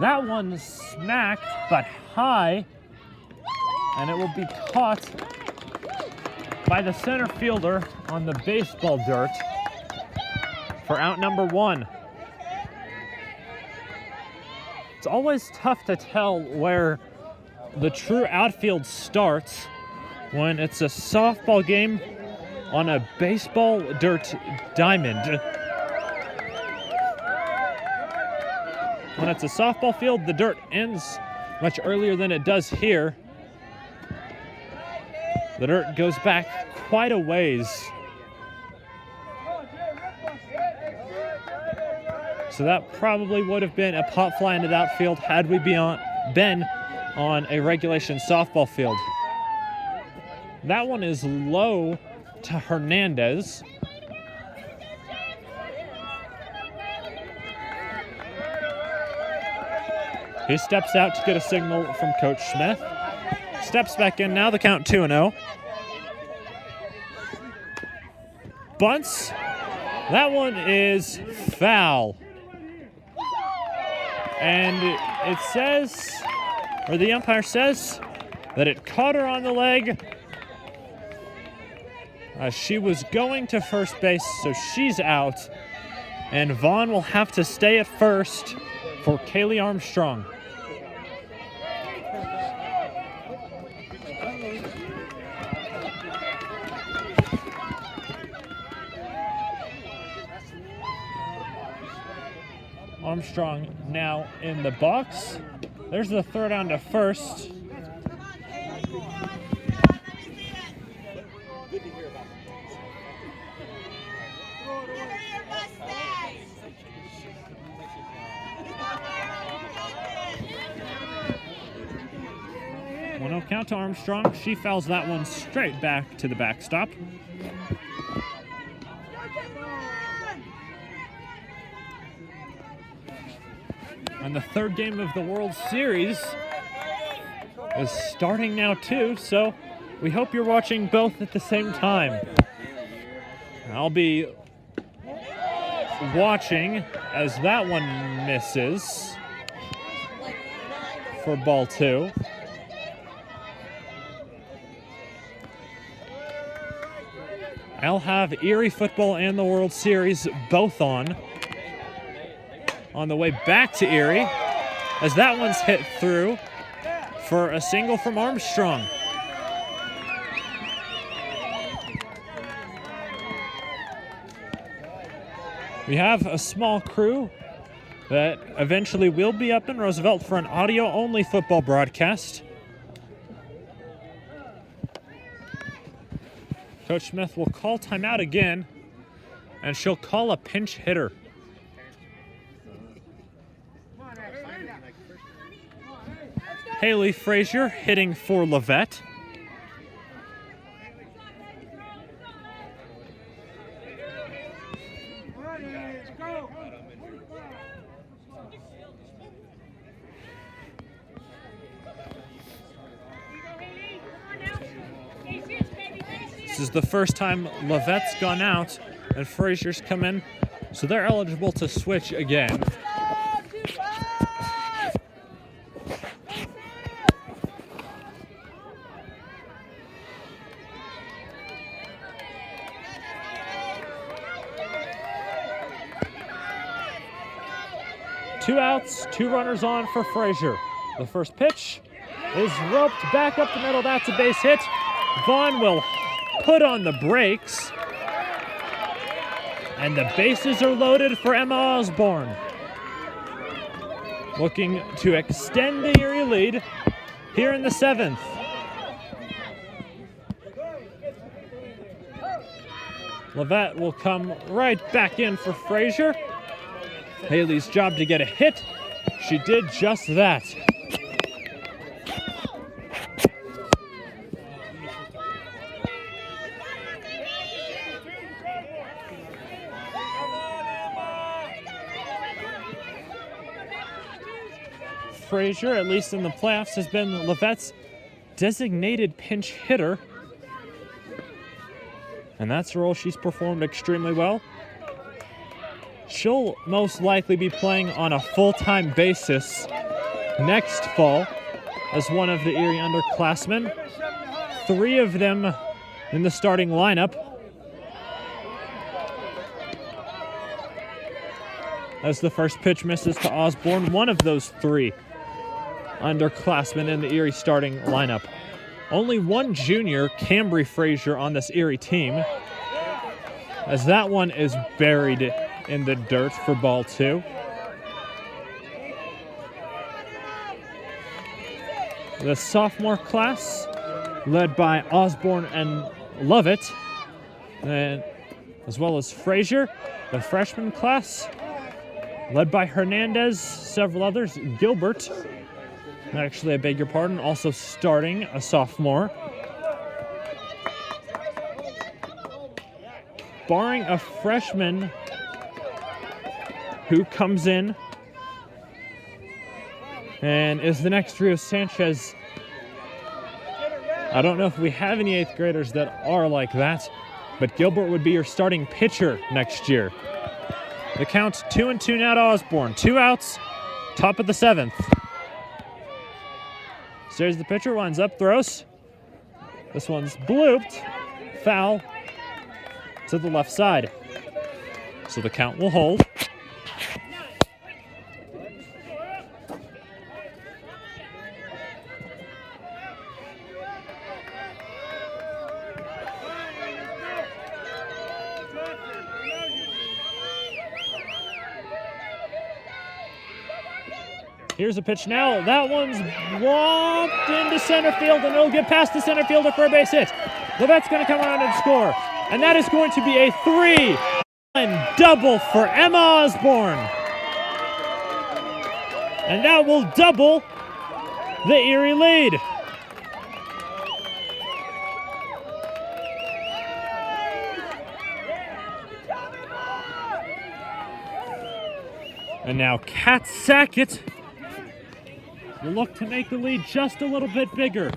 That one smacked, but high And it will be caught by the center fielder on the baseball dirt for out number 1. It's always tough to tell where the true outfield starts when it's a softball game on a baseball dirt diamond. When it's a softball field, the dirt ends much earlier than it does here. The dirt goes back quite a ways. So that probably would have been a pop fly into the outfield had we been on a regulation softball field. That one is low to Hernandez. He steps out to get a signal from Coach Smith. Steps back in, now the count 2-0. Bunts. That one is foul. And it says, or the umpire says, that it caught her on the leg. She was going to first base, so she's out. And Vaughn will have to stay at first for Kaylee Armstrong. Armstrong now in the box. There's the throw down to first. No count to Armstrong. She fouls that one straight back to the backstop. And the third game of the World Series is starting now too, so we hope you're watching both at the same time. I'll be watching as that one misses for ball 2. I'll have Erie football and the World Series both on the way back to Erie, as that one's hit through for a single from Armstrong. We have a small crew that eventually will be up in Roosevelt for an audio-only football broadcast. Coach Smith will call timeout again, and she'll call a pinch hitter. Haley Frazier hitting for Levette. This is the first time Levette's gone out and Frazier's come in, so they're eligible to switch again. Two outs, 2 runners on for Frazier. The first pitch is roped back up the middle. That's a base hit. Vaughn will put on the brakes. And the bases are loaded for Emma Osborne. Looking to extend the Erie lead here in the 7th. Levette will come right back in for Frazier. Haley's job to get a hit. She did just that. Frazier, at least in the playoffs, has been Levette's designated pinch hitter. And that's a role she's performed extremely well. She'll most likely be playing on a full-time basis next fall as one of the Erie underclassmen. 3 of them in the starting lineup. As the first pitch misses to Osborne, one of those 3 underclassmen in the Erie starting lineup. Only one junior, Cambry Frazier, on this Erie team, as that one is buried in the dirt for ball 2. The sophomore class, led by Osborne and Lovett, and as well as Frazier. The freshman class, led by Hernandez, several others. Gilbert, actually, I beg your pardon, also starting, a sophomore. Barring a freshman who comes in and is the next Rio Sanchez. I don't know if we have any 8th graders that are like that, but Gilbert would be your starting pitcher next year. The count's 2-2 now to Osborne. 2 outs, top of the 7th. Stares the pitcher, winds up, throws. This one's blooped, foul to the left side. So the count will hold. Here's a pitch now. That one's whopped into center field, and it'll get past the center fielder for a base hit. Levette's going to come around and score. And that is going to be a 3-run double for Emma Osborne. And that will double the Erie lead. And now Kat Sackett will look to make the lead just a little bit bigger.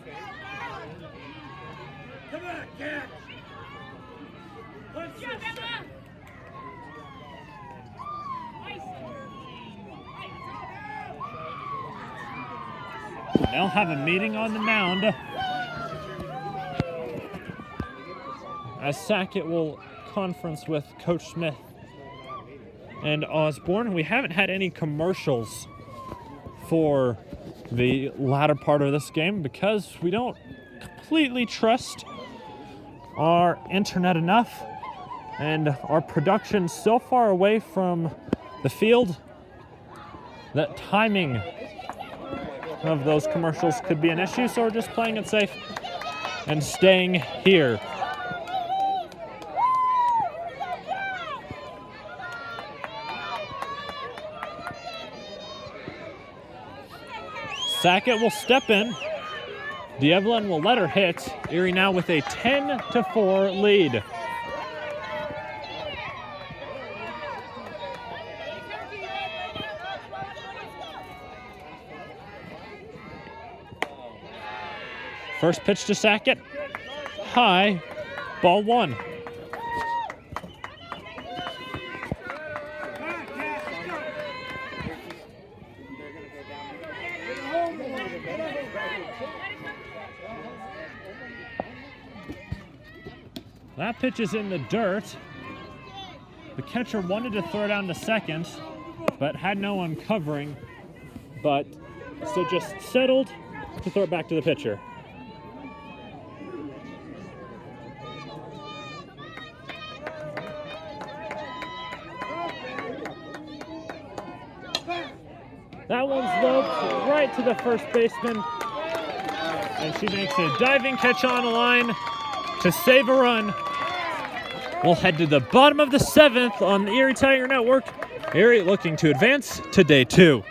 Come on, Cat. Let's Good job, Emma. They'll have a meeting on the mound as Sackett will conference with Coach Smith and Osborne. We haven't had any commercials for the latter part of this game because we don't completely trust our internet enough, and our production so far away from the field that timing of those commercials could be an issue, so we're just playing it safe and staying here. Sackett will step in. D'Evelyn will let her hit. Erie now with a 10-4 lead. First pitch to Sackett. High, ball 1. That pitch is in the dirt. The catcher wanted to throw down to second, but had no one covering, so just settled to throw it back to the pitcher. That one's loped right to the first baseman, and she makes a diving catch on a line to save a run. We'll head to the bottom of the 7th on the Erie Tiger Network. Erie looking to advance to day 2.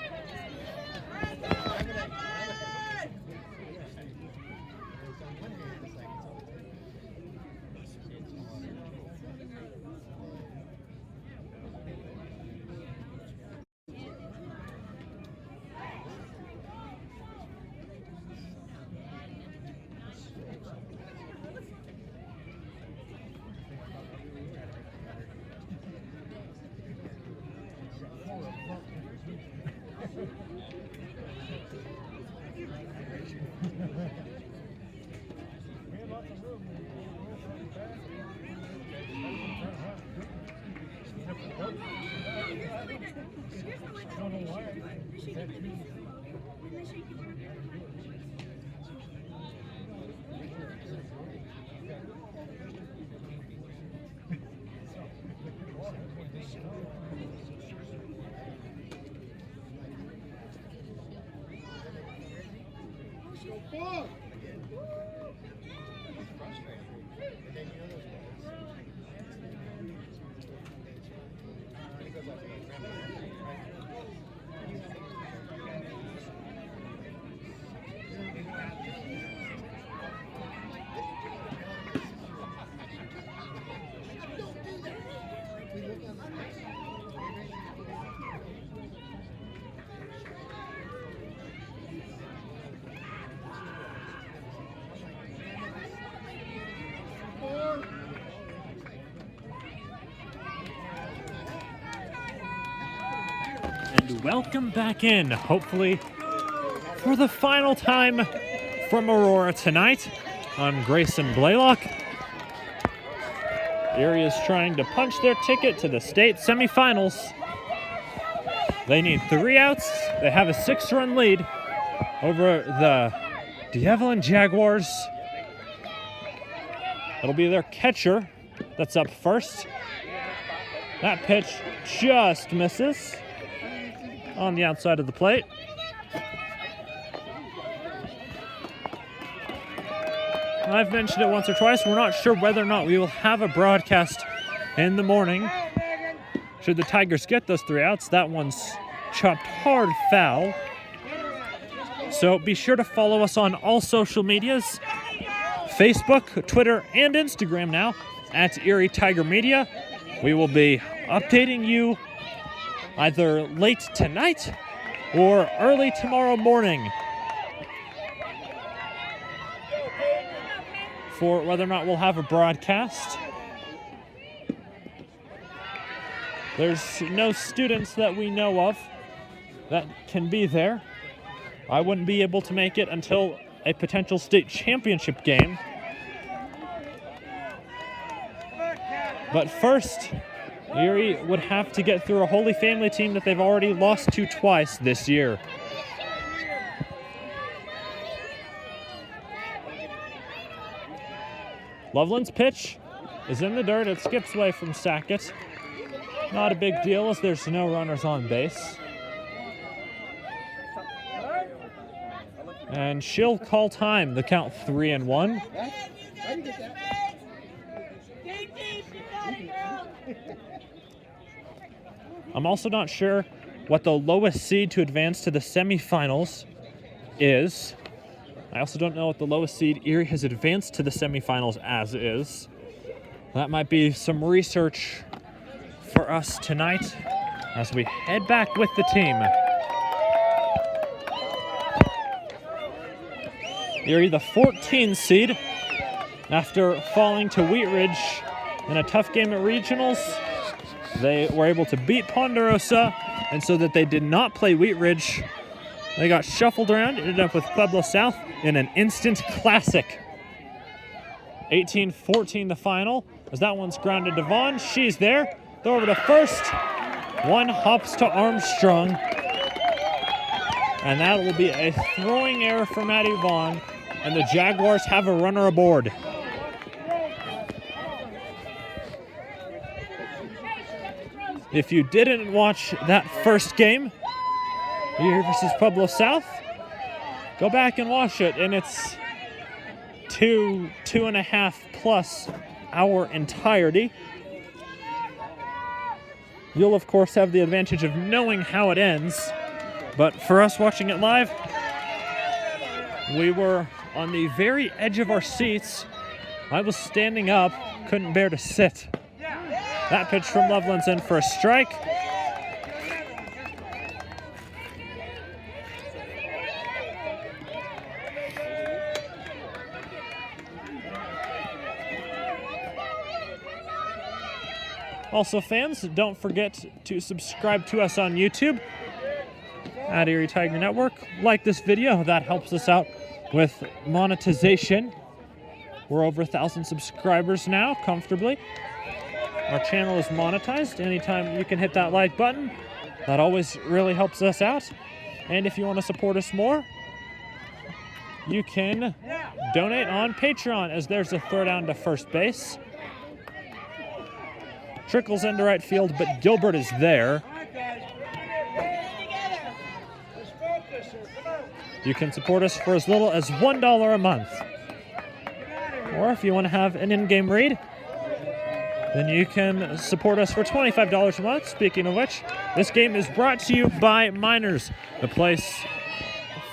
And welcome back in, hopefully for the final time from Aurora tonight. I'm Grayson Blaylock. Erie is trying to punch their ticket to the state semifinals. They need 3 outs. They have a 6-run lead over the D'Evelyn Jaguars. It'll be their catcher that's up first. That pitch just misses on the outside of the plate. I've mentioned it once or twice. We're not sure whether or not we will have a broadcast in the morning. Should the Tigers get those 3 outs, that one's chopped hard foul. So be sure to follow us on all social medias, Facebook, Twitter, and Instagram now at Erie Tiger Media. We will be updating you either late tonight or early tomorrow morning for whether or not we'll have a broadcast. There's no students that we know of that can be there. I wouldn't be able to make it until a potential state championship game. But first, Erie would have to get through a Holy Family team that they've already lost to twice this year. Loveland's pitch is in the dirt. It skips away from Sackett. Not a big deal as there's no runners on base. And she'll call time. The count 3-1. I'm also not sure what the lowest seed to advance to the semifinals is. I also don't know what the lowest seed Erie has advanced to the semifinals as is. That might be some research for us tonight as we head back with the team. Erie, the 14 seed, after falling to Wheat Ridge in a tough game at regionals. They were able to beat Ponderosa, and so that they did not play Wheat Ridge, they got shuffled around, ended up with Pueblo South in an instant classic. 18-14 the final, as that one's grounded to Vaughn. She's there. Throw over to first. One hops to Armstrong. And that will be a throwing error for Maddie Vaughn, and the Jaguars have a runner aboard. If you didn't watch that first game, Erie versus Pueblo South, go back and watch it in its 2.5+ hour entirety. You'll, of course, have the advantage of knowing how it ends, but for us watching it live, we were on the very edge of our seats. I was standing up, couldn't bear to sit. That pitch from Loveland's in for a strike. Also, fans, don't forget to subscribe to us on YouTube at Erie Tiger Network. Like this video, that helps us out with monetization. We're over 1,000 subscribers now, comfortably. Our channel is monetized. Anytime you can hit that like button, that always really helps us out. And if you want to support us more, you can donate on Patreon, as there's a throw down to first base. Trickles into right field, but Gilbert is there. You can support us for as little as $1 a month. Or if you want to have an in-game read, then you can support us for $25 a month. Speaking of which, this game is brought to you by Miners, the place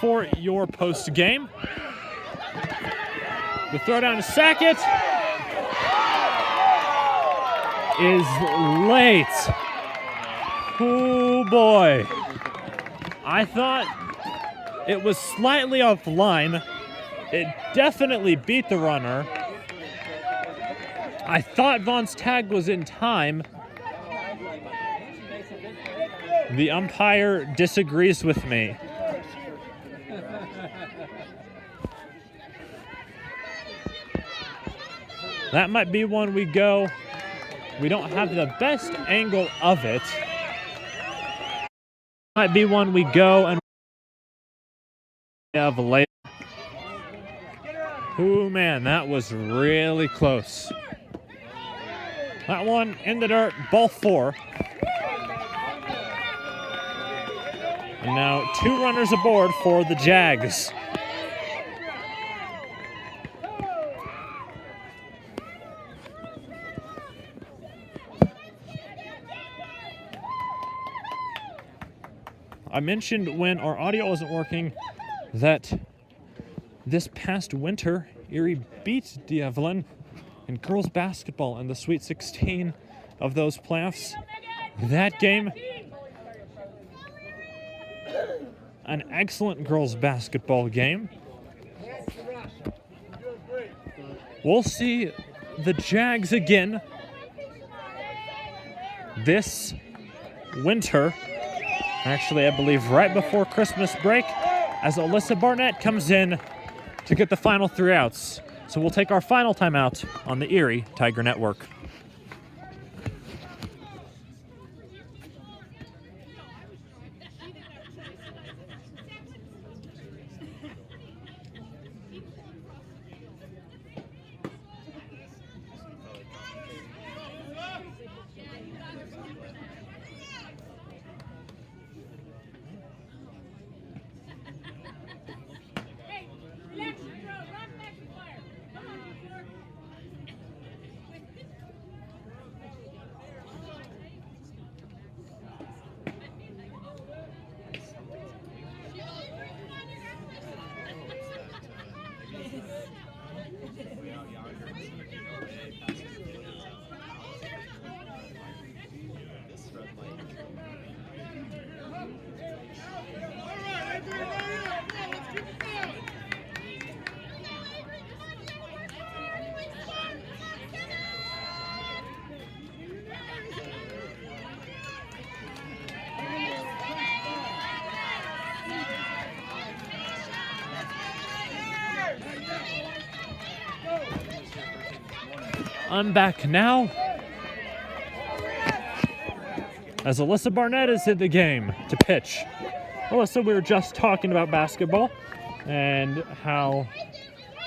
for your post-game. The throw down to Sackett is late. Oh boy. I thought it was slightly offline. It definitely beat the runner. I thought Vaughn's tag was in time. The umpire disagrees with me. That might be one we go. We don't have the best angle of it. Might be one we go and have later. Oh man, that was really close. That one in the dirt, ball 4. And now 2 runners aboard for the Jags. I mentioned when our audio wasn't working that this past winter, Erie beat D'Evelyn in girls basketball in the Sweet 16 of those playoffs. That game, an excellent girls basketball game. We'll see the Jags again this winter. Actually, I believe right before Christmas break, as Alyssa Barnett comes in to get the final 3 outs. So we'll take our final timeout on the Erie Tiger Network. I'm back now, as Alyssa Barnett is in the game to pitch. Alyssa, we were just talking about basketball and how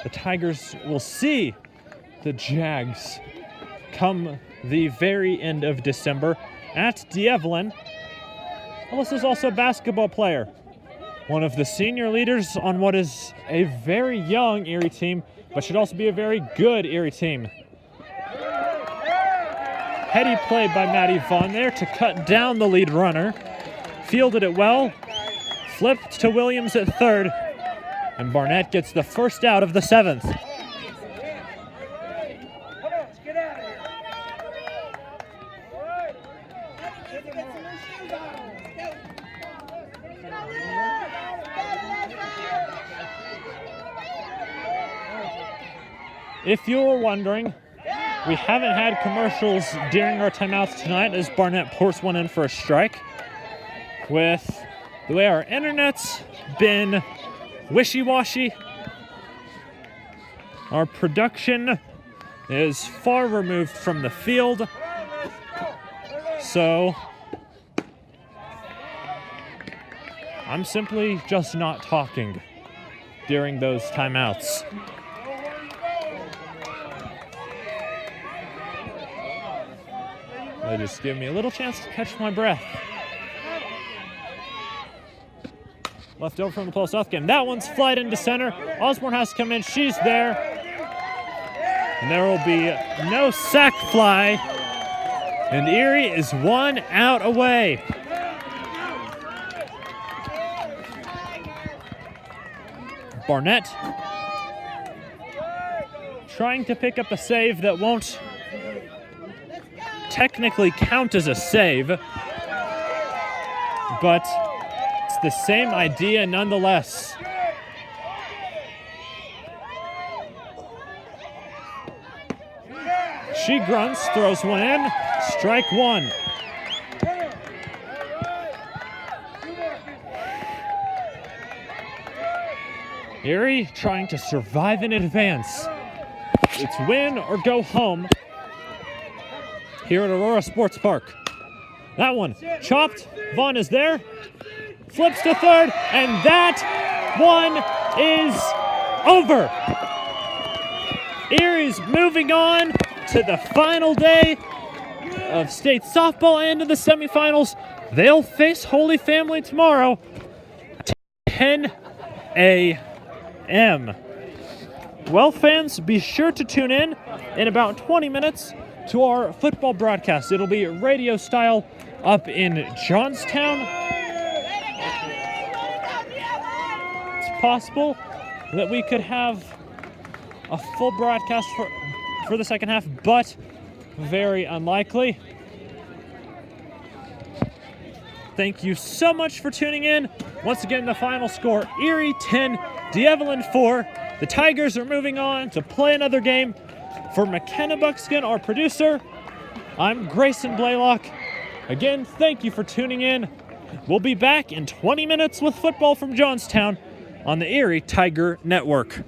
the Tigers will see the Jags come the very end of December at D'Evelyn. Alyssa's also a basketball player, one of the senior leaders on what is a very young Erie team, but should also be a very good Erie team. Heady play by Maddie Vaughn there to cut down the lead runner. Fielded it well. Flipped to Williams at third. And Barnett gets the first out of the 7th. If you were wondering, we haven't had commercials during our timeouts tonight as Barnett pours one in for a strike. With the way our internet's been wishy-washy, our production is far removed from the field. So I'm simply just not talking during those timeouts. They just give me a little chance to catch my breath. Left over from the Paul South game. That one's flied into center. Osborne has to come in. She's there. And there will be no sack fly. And Erie is 1 out away. Barnett trying to pick up a save that won't technically count as a save, but it's the same idea nonetheless. She grunts, throws one in, strike one. Erie trying to survive in advance. It's win or go home here at Aurora Sports Park. That one chopped. Vaughn is there. Flips to third, and that one is over. Erie's moving on to the final day of state softball and to the semifinals. They'll face Holy Family tomorrow at 10 a.m. Well, fans, be sure to tune in about 20 minutes to our football broadcast. It'll be radio style up in Johnstown. It's possible that we could have a full broadcast for the second half, but very unlikely. Thank you so much for tuning in. Once again, the final score, Erie 10, D'Evelyn 4. The Tigers are moving on to play another game. For McKenna Buckskin, our producer, I'm Grayson Blaylock. Again, thank you for tuning in. We'll be back in 20 minutes with football from Johnstown on the Erie Tiger Network.